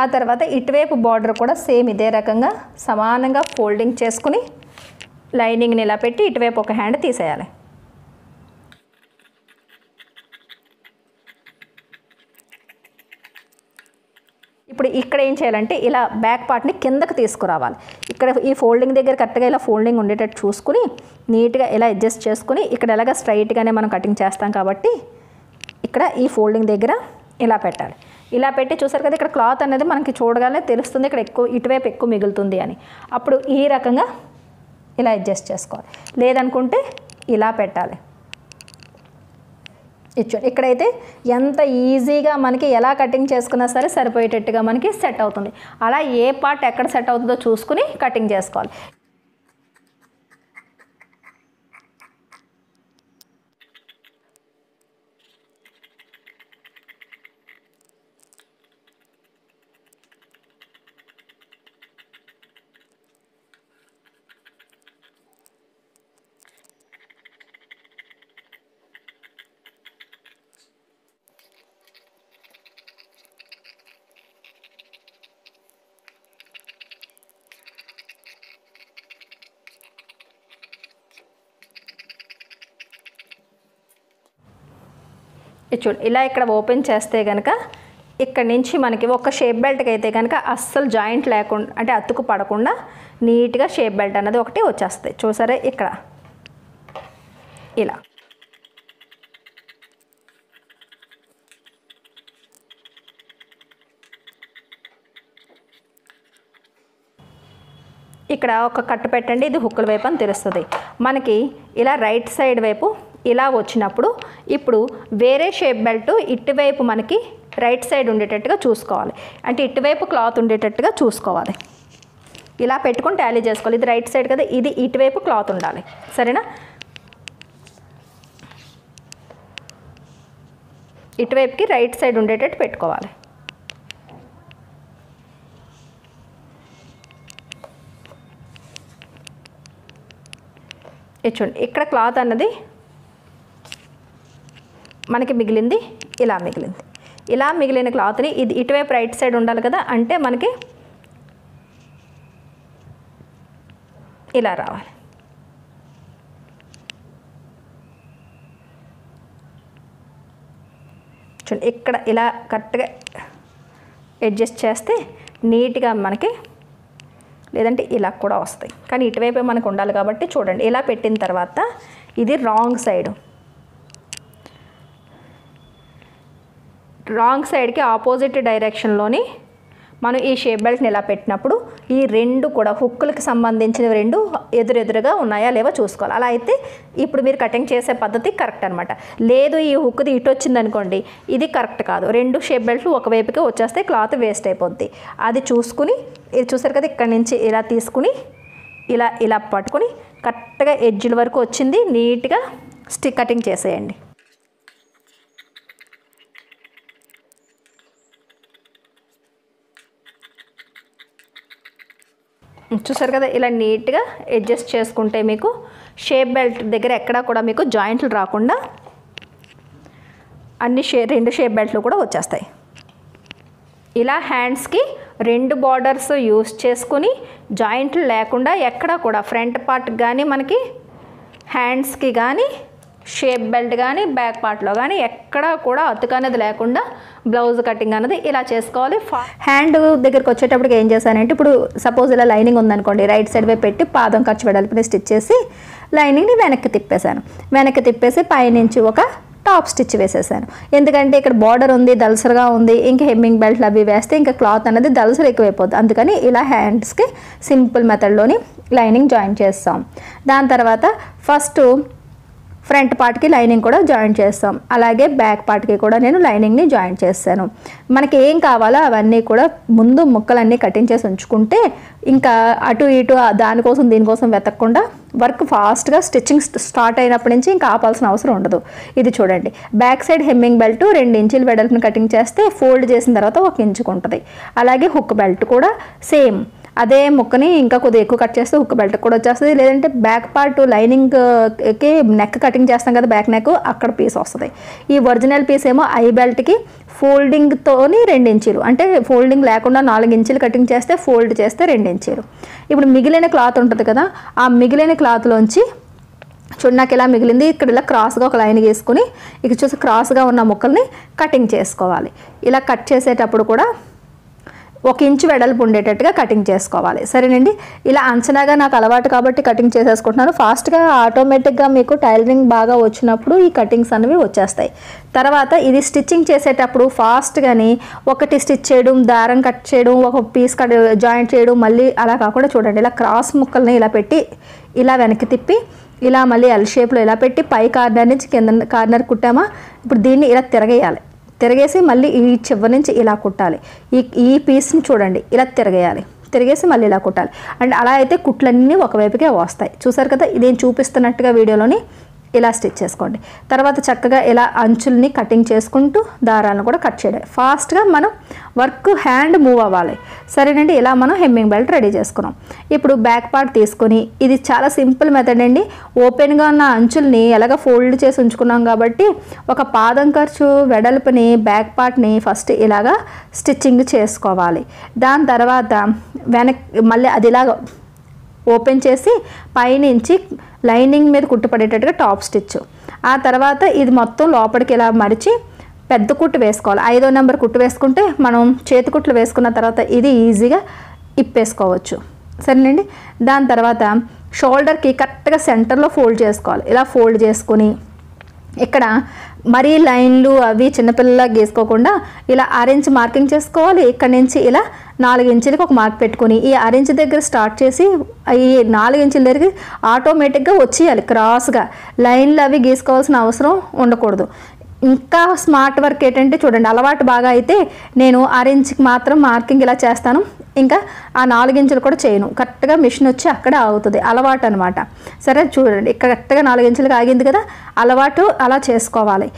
ఆ తర్వాత ఇటువైపు బార్డర్ కూడా సేమ్ ఇదే రకంగా సమానంగా ఫోల్డింగ్ చేసుకుని లైనింగ్ని ఇలా పెట్టి ఇటువైపు ఒక హ్యాండ్ తీసేయాలి. ఇప్పుడు ఇక్కడ ఏం చేయాలంటే ఇలా బ్యాక్ పార్ట్ని కిందకి తీసుకురావాలి. ఇక్కడ ఈ ఫోల్డింగ్ దగ్గర కరెక్ట్గా ఇలా ఫోల్డింగ్ ఉండేటట్టు చూసుకుని నీట్గా ఇలా అడ్జస్ట్ చేసుకుని ఇక్కడ ఎలాగ స్ట్రైట్గానే మనం కటింగ్ చేస్తాం కాబట్టి ఇక్కడ ఈ ఫోల్డింగ్ దగ్గర ఇలా పెట్టాలి. ఇలా పెట్టి చూసారు కదా ఇక్కడ క్లాత్ అనేది మనకి చూడగానే తెలుస్తుంది ఇక్కడ ఎక్కువ ఇటువైపు ఎక్కువ మిగులుతుంది అని. అప్పుడు ఈ రకంగా ఇలా అడ్జస్ట్ చేసుకోవాలి. లేదనుకుంటే ఇలా పెట్టాలి. ఇక్కడైతే ఎంత ఈజీగా మనకి ఎలా కటింగ్ చేసుకున్నా సరే సరిపోయేటట్టుగా మనకి సెట్ అవుతుంది. అలా ఏ పార్ట్ ఎక్కడ సెట్ అవుతుందో చూసుకుని కటింగ్ చేసుకోవాలి. చూడండి ఇలా ఇక్కడ ఓపెన్ చేస్తే కనుక ఇక్కడ నుంచి మనకి ఒక షేప్ బెల్ట్కి అయితే కనుక అస్సలు జాయింట్ లేకుండా అంటే అతుకు పడకుండా నీట్గా షేప్ బెల్ట్ అనేది ఒకటి వచ్చేస్తాయి. చూసారా ఇక్కడ ఇలా ఇక్కడ ఒక కట్టు పెట్టండి. ఇది హుక్కుల వైపు అని తెలుస్తుంది మనకి. ఇలా రైట్ సైడ్ వైపు ఇలా వచ్చినప్పుడు ఇప్పుడు వేరే షేప్ బెల్ట్ ఇటువైపు మనకి రైట్ సైడ్ ఉండేటట్టుగా చూసుకోవాలి. అంటే ఇటువైపు క్లాత్ ఉండేటట్టుగా చూసుకోవాలి. ఇలా పెట్టుకొని టాలీ చేసుకోవాలి. ఇది రైట్ సైడ్ కదా, ఇది ఇటువైపు క్లాత్ ఉండాలి. సరేనా? ఇటువైపుకి రైట్ సైడ్ ఉండేటట్టు పెట్టుకోవాలి. చూడండి ఇక్కడ క్లాత్ అన్నది మనకి మిగిలింది ఇలా మిగిలింది. ఇలా మిగిలిన క్లాత్ని ఇది ఇటువైపు రైట్ సైడ్ ఉండాలి కదా, అంటే మనకి ఇలా రావాలి. చూడండి ఇక్కడ ఇలా కరెక్ట్గా అడ్జస్ట్ చేస్తే నీట్గా మనకి, లేదంటే ఇలా కూడా వస్తాయి. కానీ ఇటువైపే మనకు ఉండాలి కాబట్టి చూడండి ఇలా పెట్టిన తర్వాత ఇది రాంగ్ సైడ్కి ఆపోజిట్ డైరెక్షన్లోని మనం ఈ షేప్ బెల్ట్ని ఇలా పెట్టినప్పుడు ఈ రెండు కూడా హుక్కులకి సంబంధించినవి రెండు ఎదురెదురుగా ఉన్నాయా లేవో చూసుకోవాలి. అలా అయితే ఇప్పుడు మీరు కటింగ్ చేసే పద్ధతి కరెక్ట్ అనమాట. లేదు ఈ హుక్ది ఇటు వచ్చింది అనుకోండి, ఇది కరెక్ట్ కాదు. రెండు షేప్ బెల్ట్లు ఒకవైపుకే వచ్చేస్తే క్లాత్ వేస్ట్ అయిపోద్ది. అది చూసుకుని ఇది చూసారు కదా, ఇక్కడ నుంచి ఇలా తీసుకుని ఇలా ఇలా పట్టుకొని కరెక్ట్గా ఎడ్జ్ల వరకు వచ్చింది నీట్గా కటింగ్ చేసేయండి. చూసారు కదా ఇలా నీట్గా అడ్జస్ట్ చేసుకుంటే మీకు షేప్ బెల్ట్ దగ్గర ఎక్కడా కూడా మీకు జాయింట్లు రాకుండా అన్ని రెండు షేప్ బెల్ట్లు కూడా వచ్చేస్తాయి. ఇలా హ్యాండ్స్కి రెండు బార్డర్స్ యూస్ చేసుకుని జాయింట్లు లేకుండా ఎక్కడా కూడా ఫ్రంట్ పార్ట్ కానీ మనకి హ్యాండ్స్కి కానీ షేప్ బెల్ట్ కానీ బ్యాక్ పార్ట్లో కానీ ఎక్కడా కూడా అతుకు అనేది లేకుండా బ్లౌజ్ కటింగ్ అనేది ఇలా చేసుకోవాలి. హ్యాండ్ దగ్గరికి వచ్చేటప్పటికి ఏం చేశానంటే, ఇప్పుడు సపోజ్ ఇలా లైనింగ్ ఉందనుకోండి, రైట్ సైడ్ వైపు పెట్టి పాదం ఖర్చు వెడల్పుని స్టిచ్ చేసి లైనింగ్ని వెనక్కి తిప్పేశాను. వెనక్కి తిప్పేసి పైనుంచి ఒక టాప్ స్టిచ్ వేసేసాను. ఎందుకంటే ఇక్కడ బార్డర్ ఉంది, దల్సరగా ఉంది, ఇంకా హెమ్మింగ్ బెల్ట్లు అవి వేస్తే ఇంకా క్లాత్ అనేది దల్సర్ ఎక్కువైపోద్ది. అందుకని ఇలా హ్యాండ్స్కి సింపుల్ మెథడ్లోని లైనింగ్ జాయిన్ చేస్తాం. దాని తర్వాత ఫస్ట్ ఫ్రంట్ పార్ట్కి లైనింగ్ కూడా జాయిన్ చేస్తాం. అలాగే బ్యాక్ పార్ట్కి కూడా నేను లైనింగ్ని జాయిన్ చేస్తాను. మనకి ఏం కావాలో అవన్నీ కూడా ముందు ముక్కలన్నీ కటింగ్ చేసి ఉంచుకుంటే ఇంకా అటు ఇటు దానికోసం దీనికోసం వెతకకుండా వర్క్ ఫాస్ట్గా స్టిచ్చింగ్ స్టార్ట్ అయినప్పటి నుంచి ఇంకా ఆపాల్సిన అవసరం ఉండదు. ఇది చూడండి, బ్యాక్ సైడ్ హెమ్మింగ్ బెల్ట్ 2 ఇంచులు వెడల్పుని కటింగ్ చేస్తే ఫోల్డ్ చేసిన తర్వాత 1 ఇంచుకు ఉంటుంది. అలాగే హుక్ బెల్ట్ కూడా సేమ్ అదే ముక్కని ఇంకా కొద్దిగా ఎక్కువ కట్ చేస్తే హుక్ బెల్ట్ కూడా వచ్చేస్తుంది. లేదంటే బ్యాక్ పార్ట్ లైనింగ్కి నెక్ కటింగ్ చేస్తాం కదా, బ్యాక్ నెక్ అక్కడ పీస్ వస్తుంది. ఈ ఒరిజినల్ పీస్ ఏమో ఐ బెల్ట్కి ఫోల్డింగ్తోని 2 ఇంచులు, అంటే ఫోల్డింగ్ లేకుండా 4 ఇంచులు కటింగ్ చేస్తే ఫోల్డ్ చేస్తే 2 ఇంచులు. ఇప్పుడు మిగిలిన క్లాత్ ఉంటుంది కదా, ఆ మిగిలిన క్లాత్లోంచి చూడు నాకు ఇలా మిగిలింది. ఇక్కడ ఇలా క్రాస్గా ఒక లైన్ గీసుకుని ఇక్కడ చూసి క్రాస్గా ఉన్న ముక్కల్ని కటింగ్ చేసుకోవాలి. ఇలా కట్ చేసేటప్పుడు కూడా 1 ఇంచు వెడల్పు ఉండేటట్టుగా కటింగ్ చేసుకోవాలి. సరేనండి. ఇలా అంచనాగా నాకు అలవాటు కాబట్టి కటింగ్ చేసేసుకుంటున్నాను. ఫాస్ట్గా ఆటోమేటిక్గా మీకు టైలరింగ్ బాగా వచ్చినప్పుడు ఈ కటింగ్స్ అనేవి వచ్చేస్తాయి. తర్వాత ఇది స్టిచ్చింగ్ చేసేటప్పుడు ఫాస్ట్గాని ఒకటి స్టిచ్ చేయడం, దారం కట్ చేయడం, ఒక పీస్ కట్ జాయింట్ చేయడం, మళ్ళీ అలా కాకుండా చూడండి ఇలా క్రాస్ ముక్కల్ని ఇలా పెట్టి ఇలా వెనక్కి తిప్పి ఇలా మళ్ళీ ఎల్ షేప్లో ఇలా పెట్టి పై కార్నర్ నుంచి కింద కార్నర్ కుట్టామా, ఇప్పుడు దీన్ని ఇలా తిరగేయాలి. తిరగేసి మళ్ళీ ఈ చివరి నుంచి ఇలా కుట్టాలి. ఈ పీస్ని చూడండి ఇలా తిరగేయాలి. తిరిగేసి మళ్ళీ ఇలా కుట్టాలి. అండ్ అలా అయితే కుట్లన్నీ ఒకవైపుకే వస్తాయి. చూసారు కదా, ఇదేం చూపిస్తున్నట్టుగా వీడియోలోని ఇలా స్టిచ్ చేసుకోండి. తర్వాత చక్కగా ఇలా అంచుల్ని కటింగ్ చేసుకుంటూ దారాలను కూడా కట్ చేయడం. ఫాస్ట్గా మనం వర్క్ హ్యాండ్ మూవ్ అవ్వాలి. సరేనండి. ఇలా మనం హెమ్మింగ్ బెల్ట్ రెడీ చేసుకున్నాం. ఇప్పుడు బ్యాక్ పార్ట్ తీసుకొని, ఇది చాలా సింపుల్ మెథడ్ అండి. ఓపెన్గా ఉన్న అంచుల్ని ఎలాగ ఫోల్డ్ చేసి ఉంచుకున్నాం కాబట్టి ఒక పాదం ఖర్చు వెడల్పుని బ్యాక్ పార్ట్ని ఫస్ట్ ఇలాగా స్టిచ్చింగ్ చేసుకోవాలి. దాని తర్వాత మళ్ళీ అది ఇలాగ ఓపెన్ చేసి పైనుంచి లైనింగ్ మీద కుట్టుపడేటట్టుగా టాప్ స్టిచ్. ఆ తర్వాత ఇది మొత్తం లోపలికి ఇలా మరిచి పెద్ద కుట్టు వేసుకోవాలి. 5వ నెంబర్ కుట్టు వేసుకుంటే మనం చేతి కుట్లు వేసుకున్న తర్వాత ఇది ఈజీగా ఇప్పేసుకోవచ్చు. సరేనండి. దాని తర్వాత షోల్డర్కి కరెక్ట్గా సెంటర్లో ఫోల్డ్ చేసుకోవాలి. ఇలా ఫోల్డ్ చేసుకుని ఇక్కడ మరీ లైన్లు అవి చిన్నపిల్లలా గీసుకోకుండా ఇలా 6 ఇంచ్ మార్కింగ్ చేసుకోవాలి. ఇక్కడ నుంచి ఇలా 4 ఇంచులకి ఒక మార్క్ పెట్టుకొని ఈ 6 ఇంచ్ దగ్గర స్టార్ట్ చేసి ఈ 4 ఇంచుల దగ్గరికి ఆటోమేటిక్గా వచ్చేయాలి. క్రాస్గా లైన్లు అవి గీసుకోవాల్సిన అవసరం ఉండకూడదు. ఇంకా స్మార్ట్ వర్క్ ఏంటంటే చూడండి, అలవాటు బాగా అయితే నేను 6 ఇంచుకి మాత్రం మార్కింగ్ ఇలా చేస్తాను. ఇంకా ఆ 4 ఇంచులు కూడా చేయను. కరెక్ట్గా మిషన్ వచ్చి అక్కడ ఆగుతుంది. అలవాటు అనమాట. సరే చూడండి, ఇక్కడ కరెక్ట్గా 4 ఇంచులకు ఆగింది కదా, అలవాటు అలా చేసుకోవాలి.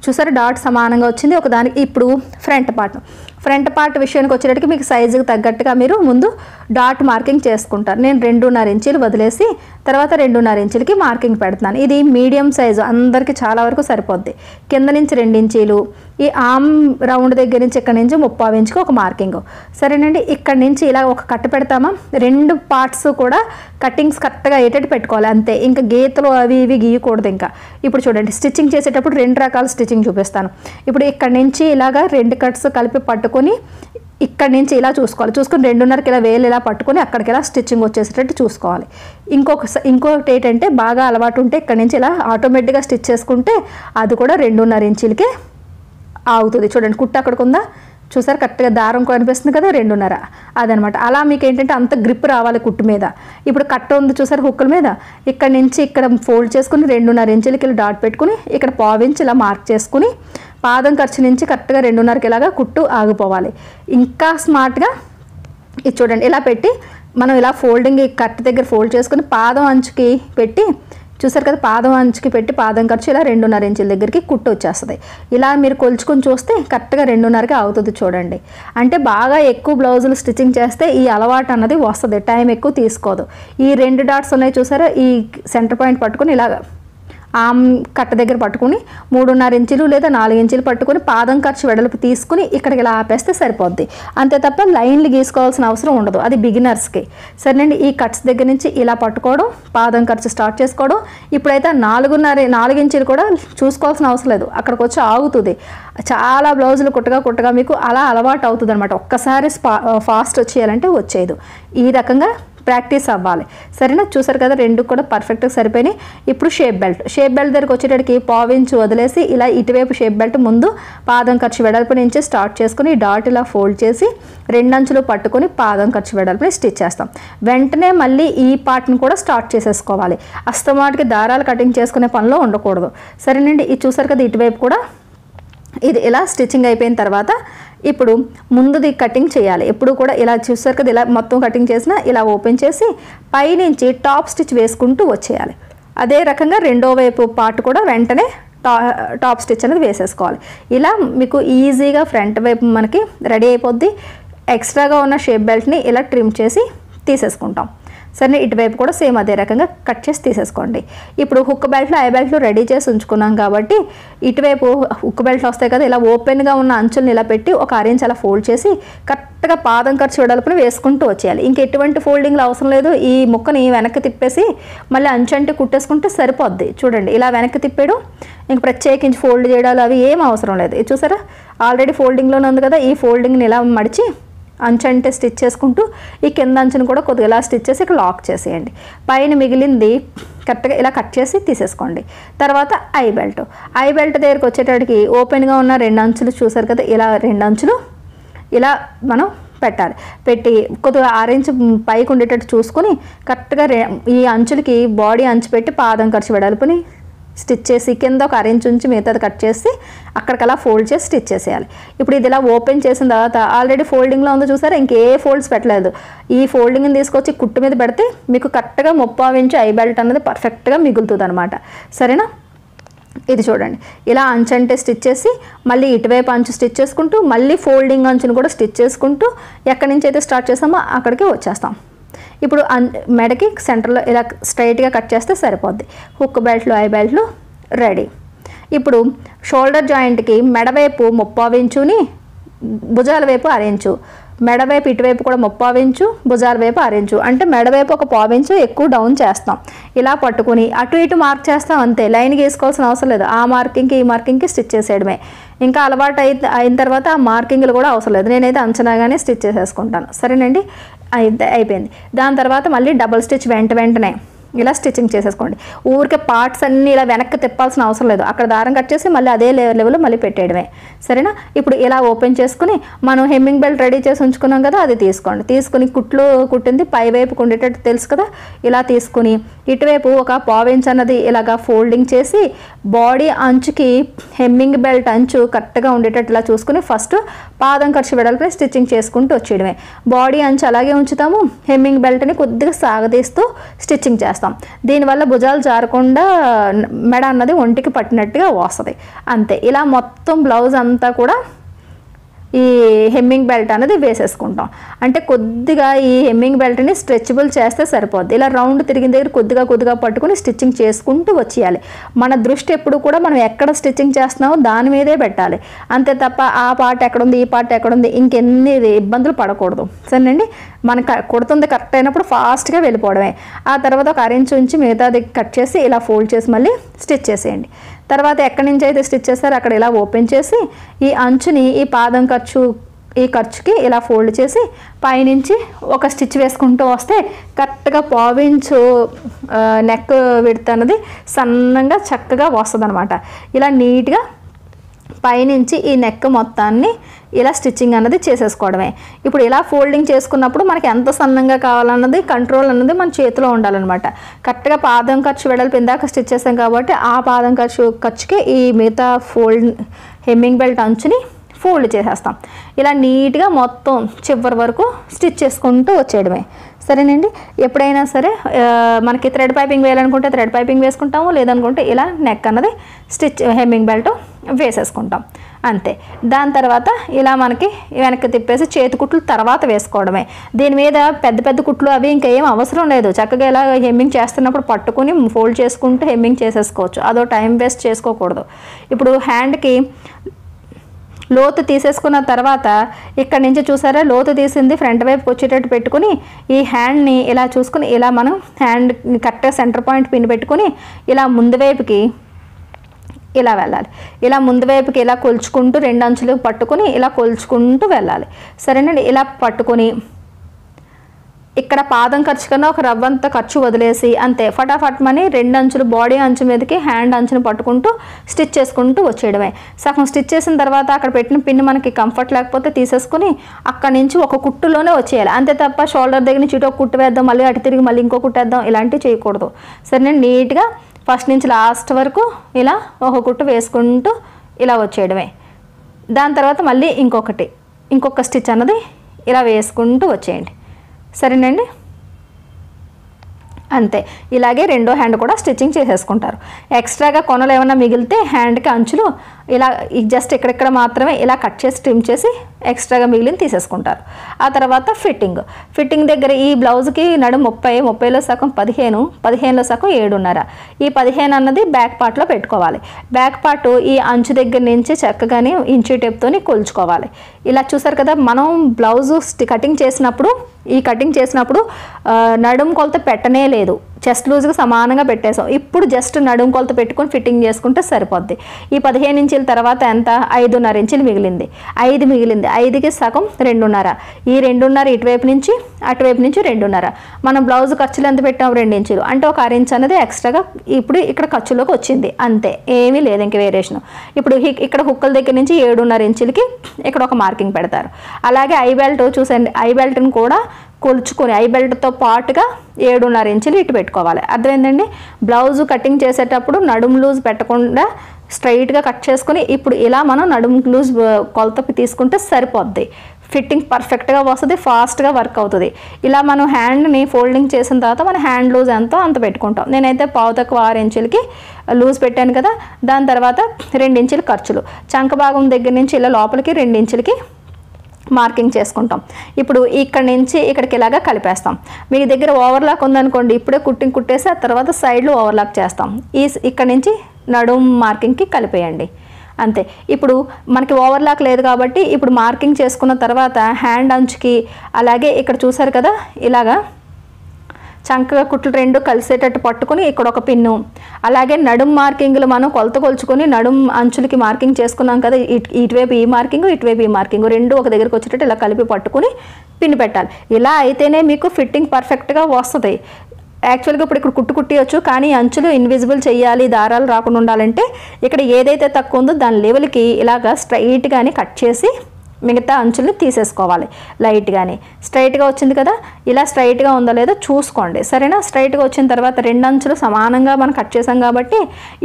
చూసారా డాట్ సమానంగా వచ్చింది ఒకదానికి. ఇప్పుడు ఫ్రంట్ పార్ట్ విషయానికి వచ్చేటట్టుకి మీకు సైజుకి తగ్గట్టుగా మీరు ముందు డాట్ మార్కింగ్ చేసుకుంటారు. నేను 2.5 ఇంచులు వదిలేసి తర్వాత 2.5 ఇంచులకి మార్కింగ్ పెడుతున్నాను. ఇది మీడియం సైజు, అందరికీ చాలా వరకు సరిపోద్ది. కింద నుంచి 2 ఇంచీలు, ఈ ఆమ్ రౌండ్ దగ్గర నుంచి ఇక్కడ నుంచి 30 ఇంచుకి ఒక మార్కింగ్. సరేనండి. ఇక్కడ నుంచి ఇలా ఒక కట్ పెడతామా, 2 పార్ట్స్ కూడా కటింగ్స్ కరెక్ట్గా అయ్యేటట్టు పెట్టుకోవాలి. అంతే, ఇంకా గీతలు అవి ఇవి గీయకూడదు. ఇంకా ఇప్పుడు చూడండి, స్టిచ్చింగ్ చేసేటప్పుడు 2 రకాల స్టిచ్చింగ్ చూపిస్తాను. ఇప్పుడు ఇక్కడ నుంచి ఇలాగా 2 కట్స్ కలిపి పట్టుకొని ఇక్కడ నుంచి ఇలా చూసుకోవాలి. చూసుకొని 2.5కి ఇలా వేలు ఇలా పట్టుకొని అక్కడికి ఇలా స్టిచ్చింగ్ వచ్చేసేటట్టు చూసుకోవాలి. ఇంకొకటి ఏంటంటే బాగా అలవాటు ఉంటే ఇక్కడ నుంచి ఇలా ఆటోమేటిక్గా స్టిచ్ చేసుకుంటే అది కూడా 2.5 ఇంచులకే ఆగుతుంది. చూడండి కుట్టు అక్కడికి ఉందా, చూసారు కరెక్ట్గా దారం కనిపిస్తుంది కదా, 2.5 అదనమాట. అలా మీకు ఏంటంటే అంత గ్రిప్ రావాలి కుట్టు మీద. ఇప్పుడు కట్ట ఉంది చూసారు హుక్కుల మీద, ఇక్కడ నుంచి ఇక్కడ ఫోల్డ్ చేసుకుని 2.5 ఇంచులకి ఇలా డాట్ పెట్టుకుని ఇక్కడ 1/4 ఇంచ్ ఇలా మార్క్ చేసుకుని పాదం ఖర్చు నుంచి కరెక్ట్గా 2.5కి ఇలాగా కుట్టు ఆగిపోవాలి. ఇంకా స్మార్ట్గా ఇది చూడండి, ఇలా పెట్టి మనం ఇలా ఫోల్డింగ్ కట్ దగ్గర ఫోల్డ్ చేసుకుని పాదం అంచుకి పెట్టి చూసారు కదా, పాదం అంచుకి పెట్టి పాదం ఖర్చు ఇలా 2.5 ఇంచుల దగ్గరికి కుట్టు వచ్చేస్తుంది. ఇలా మీరు కొలుచుకొని చూస్తే కరెక్ట్గా 2.5కి అవుతుంది. చూడండి, అంటే బాగా ఎక్కువ బ్లౌజులు స్టిచ్చింగ్ చేస్తే ఈ అలవాటు అన్నది వస్తుంది, టైం ఎక్కువ తీసుకోదు. ఈ 2 డాట్స్ ఉన్నాయి చూసారా, ఈ సెంటర్ పాయింట్ పట్టుకుని ఇలాగ ఆమ్ కట్ట దగ్గర పట్టుకుని 3.5 ఇంచులు లేదా 4 ఇంచులు పట్టుకుని పాదం ఖర్చు వెడల్పు తీసుకుని ఇక్కడికి ఇలా ఆపేస్తే సరిపోద్ది. అంతే తప్ప లైన్లు గీసుకోవాల్సిన అవసరం ఉండదు, అది బిగినర్స్కి. సరేనండి. ఈ కట్స్ దగ్గర నుంచి ఇలా పట్టుకోవడం, పాదం ఖర్చు స్టార్ట్ చేసుకోవడం. ఇప్పుడైతే 4 ఇంచులు కూడా చూసుకోవాల్సిన అవసరం లేదు, అక్కడికి వచ్చి ఆగుతుంది. చాలా బ్లౌజులు కుట్టగా మీకు అలా అలవాటు అవుతుంది అనమాట. ఒక్కసారి ఫాస్ట్ వచ్చేయాలంటే వచ్చేది. ఈ రకంగా ప్రాక్టీస్ అవ్వాలి. సరేనా. చూసారు కదా, 2 కూడా పర్ఫెక్ట్గా సరిపోయినాయి. ఇప్పుడు షేప్ బెల్ట్ దగ్గరికి వచ్చేటప్పటికి 1/4 ఇంచ్ వదిలేసి ఇలా ఇటువైపు షేప్ బెల్ట్ ముందు పాదం ఖర్చు వెడల్పు నుంచి స్టార్ట్ చేసుకుని డాట్ ఇలా ఫోల్డ్ చేసి 2 అంచులు పట్టుకొని పాదం ఖర్చు వెడల్పుని స్టిచ్ చేస్తాం. వెంటనే మళ్ళీ ఈ పార్ట్ని కూడా స్టార్ట్ చేసేసుకోవాలి. అస్తమాటికి దారాలు కటింగ్ చేసుకునే పనిలో ఉండకూడదు. సరేనండి. ఇది చూసారు కదా, ఇటువైపు కూడా ఇది ఇలా స్టిచ్చింగ్ అయిపోయిన తర్వాత ఇప్పుడు ముందుది కటింగ్ చేయాలి. ఎప్పుడు కూడా ఇలా చూసారు కదా, ఇలా మొత్తం కటింగ్ చేసిన ఇలా ఓపెన్ చేసి పైనుంచి టాప్ స్టిచ్ వేసుకుంటూ వచ్చేయాలి. అదే రకంగా రెండో వైపు పార్ట్ కూడా వెంటనే టాప్ స్టిచ్ అనేది వేసేసుకోవాలి. ఇలా మీకు ఈజీగా ఫ్రంట్ వైపు మనకి రెడీ అయిపోద్ది. ఎక్స్ట్రాగా ఉన్న షేప్ బెల్ట్ని ఇలా ట్రిమ్ చేసి తీసేసుకుంటాం. సరే, ఇటువైపు కూడా సేమ్ అదే రకంగా కట్ చేసి తీసేసుకోండి. ఇప్పుడు హుక్ బెల్ట్లు ఐ బెల్ట్లు రెడీ చేసి ఉంచుకున్నాం కాబట్టి ఇటువైపు హుక్ బెల్ట్లు వస్తాయి కదా, ఇలా ఓపెన్గా ఉన్న అంచులను ఇలా పెట్టి ఒక 6 ఇంచ్ అలా ఫోల్డ్ చేసి కరెక్ట్గా పాదం ఖర్చు వెడల్పుని వేసుకుంటూ వచ్చేయాలి. ఇంకెటువంటి ఫోల్డింగ్లు అవసరం లేదు. ఈ ముక్కని వెనక్కి తిప్పేసి మళ్ళీ అంచు అంటే కుట్టేసుకుంటే సరిపోద్ది. చూడండి, ఇలా వెనక్కి తిప్పాడు, ఇంక ప్రత్యేకించి ఫోల్డ్ చేయడాలు అవి ఏం అవసరం లేదు. చూసారా, ఆల్రెడీ ఫోల్డింగ్లోనే ఉంది కదా, ఈ ఫోల్డింగ్ని ఇలా మడిచి అంచు అంటే స్టిచ్ చేసుకుంటూ ఈ కింద అంచును కూడా కొద్దిగా ఇలా స్టిచ్ చేసి ఇక్కడ లాక్ చేసేయండి. పైన మిగిలింది కరెక్ట్గా ఇలా కట్ చేసి తీసేసుకోండి. తర్వాత ఐ బెల్ట్ దగ్గరికి వచ్చేటప్పటికి ఓపెన్గా ఉన్న 2 అంచులు చూసారు కదా, ఇలా 2 అంచులు ఇలా మనం పెట్టాలి. పెట్టి కొద్దిగా 6 ఇంచ్ పైకి ఉండేటట్టు చూసుకొని కరెక్ట్గా ఈ అంచులకి బాడీ అంచు పెట్టి పాదం ఖర్చు వెడల్పుని స్టిచ్ చేసి కింద ఒక 6 ఇంచ్ ఉంచి మిగతాది కట్ చేసి అక్కడికలా ఫోల్డ్ చేసి స్టిచ్ చేసేయాలి. ఇప్పుడు ఇది ఇలా ఓపెన్ చేసిన తర్వాత ఆల్రెడీ ఫోల్డింగ్లో ఉందో చూసారా, ఇంకే ఫోల్డ్స్ పెట్టలేదు. ఈ ఫోల్డింగ్ని తీసుకొచ్చి కుట్టు మీద పెడితే మీకు కరెక్ట్గా 30 ఇంచు ఐ బెల్ట్ అన్నది పర్ఫెక్ట్గా మిగులుతుంది అనమాట. సరేనా? ఇది చూడండి, ఇలా అంచు అంటే స్టిచ్ చేసి మళ్ళీ ఇటువైపు అంచు స్టిచ్ చేసుకుంటూ మళ్ళీ ఫోల్డింగ్ అంచును కూడా స్టిచ్ చేసుకుంటూ ఎక్కడి నుంచి అయితే స్టార్ట్ చేస్తామో అక్కడికి వచ్చేస్తాం. ఇప్పుడు మెడకి సెంటర్లో ఇలా స్ట్రైట్గా కట్ చేస్తే సరిపోద్ది. హుక్ బెల్ట్లు ఐ బెల్ట్లు రెడీ. ఇప్పుడు షోల్డర్ జాయింట్కి మెడవైపు 30 ఇంచుని భుజాల వైపు 6 ఇంచు, మెడవైపు ఇటువైపు కూడా 30 ఇంచు, భుజాల వైపు 6 ఇంచు, అంటే మెడవైపు ఒక 1/4 ఇంచు ఎక్కువ డౌన్ చేస్తాం. ఇలా పట్టుకుని అటు ఇటు మార్క్ చేస్తాం అంతే, లైన్ గీసుకోవాల్సిన అవసరం లేదు. ఆ మార్కింగ్కి ఈ మార్కింగ్కి స్టిచ్ చేసేయడమే. ఇంకా అలవాటు అయిన తర్వాత ఆ మార్కింగ్లు కూడా అవసరం లేదు, నేనైతే అంచనాగానే స్టిచ్ చేసేసుకుంటాను. సరేనండి, అయిపోయింది. దాని తర్వాత మళ్ళీ డబుల్ స్టిచ్ వెంటనే ఇలా స్టిచ్చింగ్ చేసేసుకోండి. ఊరికే పార్ట్స్ అన్నీ ఇలా వెనక్కి తిప్పాల్సిన అవసరం లేదు, అక్కడ దారం కట్ చేసి మళ్ళీ అదే లెవెల్లో మళ్ళీ పెట్టేయడమే. సరేనా? ఇప్పుడు ఇలా ఓపెన్ చేసుకుని మనం హెమ్మింగ్ బెల్ట్ రెడీ చేసి ఉంచుకున్నాం కదా, అది తీసుకోండి. తీసుకుని కుట్లు కుట్టింది పై వైపు ఉండేటట్టు తెలుసు కదా, ఇలా తీసుకుని ఇటువైపు ఒక 1/4 ఇంచ్ అన్నది ఇలాగా ఫోల్డింగ్ చేసి బాడీ అంచుకి హెమ్మింగ్ బెల్ట్ అంచు కరెక్ట్గా ఉండేటట్టు ఇలా చూసుకుని ఫస్ట్ పాదం ఖర్చు వెడల్పై స్టిచ్చింగ్ చేసుకుంటూ వచ్చేయడమే. బాడీ అంచు అలాగే ఉంచుతాము, హెమ్మింగ్ బెల్ట్ని కొద్దిగా సాగదీస్తూ స్టిచ్చింగ్ చేస్తాం. దీనివల్ల భుజాలు జారకుండా మెడ అన్నది ఒంటికి పట్టినట్టుగా వస్తుంది. అంతే. ఇలా మొత్తం బ్లౌజ్ అంతా కూడా ఈ హెమ్మింగ్ బెల్ట్ అనేది వేసేసుకుంటాం. అంటే కొద్దిగా ఈ హెమ్మింగ్ బెల్ట్ని స్ట్రెచబుల్ చేస్తే సరిపోద్ది. ఇలా రౌండ్ తిరిగిన దగ్గర కొద్దిగా పట్టుకుని స్టిచ్చింగ్ చేసుకుంటూ వచ్చేయాలి. మన దృష్టి ఎప్పుడు కూడా మనం ఎక్కడ స్టిచ్చింగ్ చేస్తున్నామో దాని మీదే పెట్టాలి, అంతే తప్ప ఆ పార్ట్ ఎక్కడుంది ఈ పార్ట్ ఎక్కడుంది ఇంకెన్ని ఇబ్బందులు పడకూడదు. సరేనండి? మనకు కుడుతుంది కరెక్ట్ అయినప్పుడు ఫాస్ట్గా వెళ్ళిపోవడమే. ఆ తర్వాత ఒక 6 ఇంచ్ ఉంచి మిగతాది కట్ చేసి ఇలా ఫోల్డ్ చేసి మళ్ళీ స్టిచ్ చేసేయండి. తర్వాత ఎక్కడి నుంచి అయితే స్టిచ్ చేస్తారో అక్కడ ఇలా ఓపెన్ చేసి ఈ అంచుని ఈ పాదం ఖర్చుకి ఇలా ఫోల్డ్ చేసి పైనుంచి ఒక స్టిచ్ వేసుకుంటూ వస్తే కరెక్ట్గా 1/4 ఇంచు నెక్ విడ్త్ అన్నది సన్నంగా చక్కగా వస్తుంది అనమాట. ఇలా నీట్గా పైనుంచి ఈ నెక్ మొత్తాన్ని ఇలా స్టిచ్చింగ్ అన్నది చేసేసుకోవడమే. ఇప్పుడు ఇలా ఫోల్డింగ్ చేసుకున్నప్పుడు మనకి ఎంత సన్నంగా కావాలన్నది కంట్రోల్ అన్నది మన చేతిలో ఉండాలన్నమాట. కరెక్ట్గా పాదం ఖర్చు వెడల్పు ఇందాక స్టిచ్ చేసాం కాబట్టి ఆ పాదం ఖర్చుకి ఈ మిగతా హెమ్మింగ్ బెల్ట్ అంచుని ఫోల్డ్ చేసేస్తాం. ఇలా నీట్గా మొత్తం చివరి వరకు స్టిచ్ చేసుకుంటూ వచ్చేయడమే. సరేనండి? ఎప్పుడైనా సరే మనకి థ్రెడ్ పైపింగ్ వేయాలనుకుంటే థ్రెడ్ పైపింగ్ వేసుకుంటాము, లేదనుకుంటే ఇలా నెక్ అన్నది హెమ్మింగ్ బెల్ట్ వేసేసుకుంటాం అంతే. దాని తర్వాత ఇలా మనకి వెనక్కి తిప్పేసి చేతి కుట్లు తర్వాత వేసుకోవడమే. దీని మీద పెద్ద కుట్లు అవి ఇంకా ఏం అవసరం లేదు, చక్కగా ఇలా హెమ్మింగ్ చేస్తున్నప్పుడు పట్టుకుని ఫోల్డ్ చేసుకుంటూ హెమ్మింగ్ చేసేసుకోవచ్చు, అదో టైం వేస్ట్ చేసుకోకూడదు. ఇప్పుడు హ్యాండ్కి లోతు తీసేసుకున్న తర్వాత ఇక్కడ నుంచి చూసారా, లోతు తీసింది ఫ్రంట్ వైపుకి వచ్చేటట్టు పెట్టుకుని ఈ హ్యాండ్ని ఇలా చూసుకుని ఇలా మనం హ్యాండ్ కరెక్ట్గా సెంటర్ పాయింట్ పిన్ పెట్టుకుని ఇలా ముందు వైపుకి ఇలా వెళ్ళాలి. ఇలా ముందు వైపుకి ఇలా కొలుచుకుంటూ 2 అంచులు పట్టుకుని ఇలా కొలుచుకుంటూ వెళ్ళాలి. సరేనండి? ఇలా పట్టుకొని ఇక్కడ పాదం ఖర్చు కన్నా ఒక రవ్వంత ఖర్చు వదిలేసి అంతే ఫటాఫట్ మని 2 అంచులు బాడీ అంచు మీదకి హ్యాండ్ అంచును పట్టుకుంటూ స్టిచ్ చేసుకుంటూ వచ్చేయడమే. సగం స్టిచ్ చేసిన తర్వాత అక్కడ పెట్టిన పిన్ మనకి కంఫర్ట్ లేకపోతే తీసేసుకుని అక్కడి నుంచి ఒక కుట్టులోనే వచ్చేయాలి, అంతే తప్ప షోల్డర్ దగ్గర నుంచి ఇటు ఒక కుట్టు వేద్దాం మళ్ళీ అటు తిరిగి మళ్ళీ ఇంకో కుట్టు వేద్దాం ఇలాంటివి చేయకూడదు. సరే, నేను నీట్గా ఫస్ట్ నుంచి లాస్ట్ వరకు ఇలా ఒక కుట్టు వేసుకుంటూ ఇలా వచ్చేయడమే. దాని తర్వాత మళ్ళీ ఇంకొక స్టిచ్ అన్నది ఇలా వేసుకుంటూ వచ్చేయండి. సరేనండి? అంతే. ఇలాగే రెండో హ్యాండ్ కూడా స్టిచ్చింగ్ చేసేసుకుంటారు. ఎక్స్ట్రాగా కొనలు ఏమైనా మిగిలితే హ్యాండ్కి అంచులు ఇలా జస్ట్ ఇక్కడిక్కడ మాత్రమే ఇలా కట్ చేసి ట్రిమ్ చేసి ఎక్స్ట్రాగా మిగిలిన తీసేసుకుంటారు. ఆ తర్వాత ఫిట్టింగ్ దగ్గర ఈ బ్లౌజ్కి నడుము 30లో సగం 15లో సగం 7.5. ఈ 15 అన్నది బ్యాక్ పార్ట్లో పెట్టుకోవాలి. బ్యాక్ పార్ట్ ఈ అంచు దగ్గర నుంచి చక్కగానే ఇంచు టేప్తోని కొలుచుకోవాలి. ఇలా చూసారు కదా, మనం బ్లౌజ్ కటింగ్ చేసినప్పుడు నడుము కొలత పెట్టనే లేదు, చెస్ట్ లూజ్గా సమానంగా పెట్టేసాం. ఇప్పుడు జస్ట్ నడుం కొలత పెట్టుకొని ఫిట్టింగ్ చేసుకుంటే సరిపోద్ది. ఈ 15 ఇంచుల తర్వాత ఎంత 5.5 ఇంచులు మిగిలింది. 5 మిగిలింది. 5కి సగం 2.5. ఈ 2.5 ఇటువైపు నుంచి అటువైపు నుంచి 2.5. మనం బ్లౌజ్ ఖర్చులు ఎంత పెట్టాం 2 ఇంచులు అంటే ఒక 1 ఇంచ్ అనేది ఎక్స్ట్రాగా ఇప్పుడు ఇక్కడ ఖర్చులోకి వచ్చింది. అంతే, ఏమీ లేదు ఇంక వేరియేషన్. ఇప్పుడు ఇక్కడ హుక్కల దగ్గర నుంచి 7.5 ఇంచులకి ఇక్కడ ఒక మార్కింగ్ పెడతారు. అలాగే ఐ బెల్ట్ చూసండి, ఐ బెల్ట్ని కూడా కొలుచుకొని ఐ బెల్ట్తో పాటుగా 7.5 ఇంచులు ఇటు పెట్టుకోవాలి. అర్థమైందండి. బ్లౌజ్ కటింగ్ చేసేటప్పుడు నడుము లూజ్ పెట్టకుండా స్ట్రైట్గా కట్ చేసుకొని ఇప్పుడు ఇలా మనం నడుము లూజ్ కొలత తీసుకుంటే సరిపోద్ది. ఫిట్టింగ్ పర్ఫెక్ట్గా వస్తుంది, ఫాస్ట్గా వర్క్ అవుతుంది. ఇలా మనం హ్యాండ్ని ఫోల్డింగ్ చేసిన తర్వాత మన హ్యాండ్ లూజ్ ఎంతో అంత పెట్టుకుంటాం. నేనైతే పావు తక్కువ 6 ఇంచులకి లూజ్ పెట్టాను కదా. దాని తర్వాత 2 ఇంచులు ఖర్చులు, చంక భాగం దగ్గర నుంచి ఇలా లోపలికి 2 ఇంచులకి మార్కింగ్ చేసుకుంటాం. ఇప్పుడు ఇక్కడ నుంచి ఇక్కడికి ఇలాగా కలిపేస్తాం. మీ దగ్గర ఓవర్లాక్ ఉందనుకోండి, ఇప్పుడే కుట్టేసి ఆ తర్వాత సైడ్లో ఓవర్లాక్ చేస్తాం. ఇక్కడ నుంచి నడుం మార్కింగ్కి కలిపేయండి. అంతే. ఇప్పుడు మనకి ఓవర్లాక్ లేదు కాబట్టి ఇప్పుడు మార్కింగ్ చేసుకున్న తర్వాత హ్యాండ్ అంచుకి అలాగే ఇక్కడ చూసారు కదా ఇలాగా చంక కుట్లు 2 కలిసేటట్టు పట్టుకొని ఇక్కడ ఒక పిన్ను, అలాగే నడుం మార్కింగ్లు మనం కొలత కొలుచుకొని నడుం అంచులకి మార్కింగ్ చేసుకున్నాం కదా. ఇటువైపు ఈ మార్కింగ్, ఇటువైపు ఈ మార్కింగ్ 2 ఒక దగ్గరికి వచ్చేటట్టు ఇలా కలిపి పట్టుకొని పిన్ పెట్టాలి. ఇలా అయితేనే మీకు ఫిట్టింగ్ పర్ఫెక్ట్గా వస్తుంది. యాక్చువల్గా ఇప్పుడు ఇక్కడ కుట్టియచ్చు, కానీ అంచులు ఇన్విజిబుల్ చేయాలి, దారాలు రాకుండా ఉండాలంటే ఇక్కడ ఏదైతే తక్కువ ఉందో దాని లెవెల్కి ఇలాగా స్ట్రైట్గానే కట్ చేసి మిగతా అంచులు తీసేసుకోవాలి. లైట్గానే స్ట్రైట్గా వచ్చింది కదా, ఇలా స్ట్రైట్గా ఉందో లేదో చూసుకోండి. సరేనా. స్ట్రైట్గా వచ్చిన తర్వాత 2 అంచులు సమానంగా మనం కట్ చేసాం కాబట్టి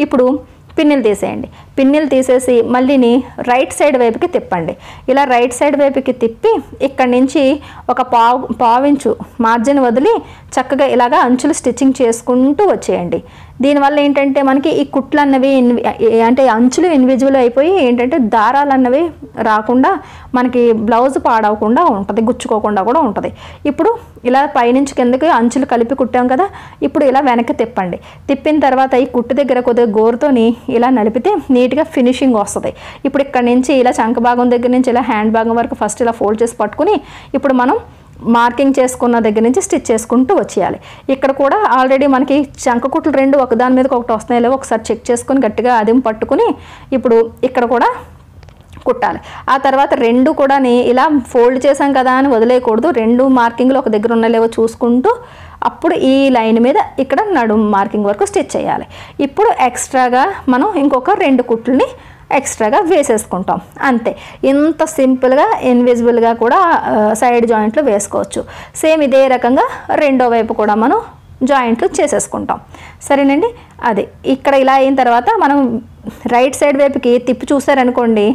ఇప్పుడు పిన్నులు తీసేయండి. పిన్నులు తీసేసి మళ్ళీని రైట్ సైడ్ వైపుకి తిప్పండి. ఇలా రైట్ సైడ్ వైపుకి తిప్పి ఇక్కడి నుంచి ఒక పావించు మార్జిన్ వదిలి చక్కగా ఇలాగా అంచులు స్టిచ్చింగ్ చేసుకుంటూ వచ్చేయండి. దీనివల్ల ఏంటంటే మనకి ఈ కుట్లు అన్నవి అంటే అంచులు ఇన్విజిబుల్ అయిపోయి ఏంటంటే దారాలు అన్నవి రాకుండా మనకి బ్లౌజ్ పాడవకుండా ఉంటుంది, గుచ్చుకోకుండా కూడా ఉంటుంది. ఇప్పుడు ఇలా పైనుంచి కిందకి అంచులు కలిపి కుట్టాం కదా. ఇప్పుడు ఇలా వెనక్కి తిప్పండి. తిప్పిన తర్వాత ఈ కుట్టు దగ్గర కొద్దిగా గోరుతోని ఇలా నలిపితే నీట్గా ఫినిషింగ్ వస్తుంది. ఇప్పుడు ఇక్కడ నుంచి ఇలా చంక భాగం దగ్గర నుంచి ఇలా హ్యాండ్ భాగం వరకు ఫస్ట్ ఇలా ఫోల్డ్ చేసి పట్టుకుని ఇప్పుడు మనం మార్కింగ్ చేసుకున్న దగ్గర నుంచి స్టిచ్ చేసుకుంటూ వచ్చేయాలి. ఇక్కడ కూడా ఆల్రెడీ మనకి చంక కుట్లు 2 ఒకదాని మీదకి ఒకటి వస్తున్నాయి లేవో ఒకసారి చెక్ చేసుకొని గట్టిగా అదిం పట్టుకుని ఇప్పుడు ఇక్కడ కూడా కుట్టాలి. ఆ తర్వాత 2 కూడా ఇలా ఫోల్డ్ చేసాం కదా అని వదిలేయకూడదు. 2 మార్కింగ్లు ఒక దగ్గర ఉన్నలేవో చూసుకుంటూ అప్పుడు ఈ లైన్ మీద ఇక్కడ నడుం మార్కింగ్ వరకు స్టిచ్ చేయాలి. ఇప్పుడు ఎక్స్ట్రాగా మనం ఇంకొక 2 కుట్లని ఎక్స్ట్రాగా వేసేసుకుంటాం. అంతే. ఇంత సింపుల్గా ఇన్విజిబుల్గా కూడా సైడ్ జాయింట్లు వేసుకోవచ్చు. సేమ్ ఇదే రకంగా రెండో వైపు కూడా మనం జాయింట్లు చేసేసుకుంటాం. సరేనండి. అది ఇక్కడ ఇలా అయిన తర్వాత మనం రైట్ సైడ్ వైపుకి తిప్పి చూసారనుకోండి,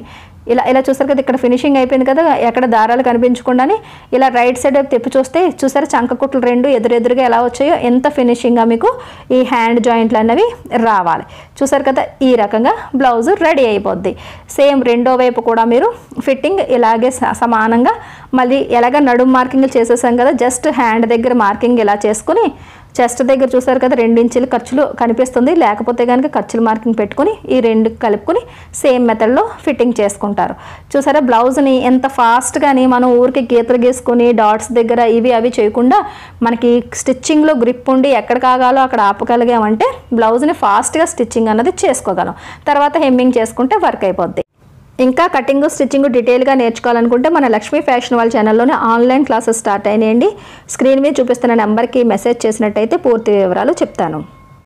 ఇలా చూసారు కదా, ఇక్కడ ఫినిషింగ్ అయిపోయింది కదా, ఎక్కడ దారాలు కనిపించకుండానే ఇలా రైట్ సైడ్ వైపు తిప్పి చూస్తే చూసారు చంక కుట్లు 2 ఎదురెదురుగా ఎలా వచ్చాయో, ఎంత ఫినిషింగ్గా మీకు ఈ హ్యాండ్ జాయింట్లు అన్నవి రావాలి. చూసారు కదా, ఈ రకంగా బ్లౌజ్ రెడీ అయిపోద్ది. సేమ్ రెండో వైపు కూడా మీరు ఫిట్టింగ్ ఇలాగే సమానంగా మళ్ళీ ఎలాగ నడుం మార్కింగ్ చేసేసాం కదా, జస్ట్ హ్యాండ్ దగ్గర మార్కింగ్ ఇలా చేసుకుని చెస్ట్ దగ్గర చూసారు కదా 2 ఇంచులు ఖర్చులు కనిపిస్తుంది, లేకపోతే కనుక ఖర్చులు మార్కింగ్ పెట్టుకుని ఈ 2 కలుపుకొని సేమ్ మెథడ్లో ఫిట్టింగ్ చేసుకుంటారు. చూసారా బ్లౌజ్ని ఎంత ఫాస్ట్గాని మనం ఊరికి గీతలు గీసుకొని డాట్స్ దగ్గర ఇవి అవి చేయకుండా మనకి స్టిచ్చింగ్లో గ్రిప్ ఉండి ఎక్కడ కాగాలో అక్కడ ఆపగలిగామంటే బ్లౌజ్ని ఫాస్ట్గా స్టిచ్చింగ్ అన్నది చేసుకోగలం. తర్వాత హెమ్మింగ్ చేసుకుంటే వర్క్ అయిపోద్ది. ఇంకా కటింగ్ స్టిచ్చింగ్ డీటెయిల్గా నేర్చుకోవాలనుకుంటే మన లక్ష్మీ ఫ్యాషన్ వాళ్ళ ఛానల్లోనే ఆన్లైన్ క్లాసెస్ స్టార్ట్ అయినాయండి. స్క్రీన్ మీద చూపిస్తున్న నెంబర్కి మెసేజ్ చేసినట్టయితే పూర్తి వివరాలు చెప్తాను.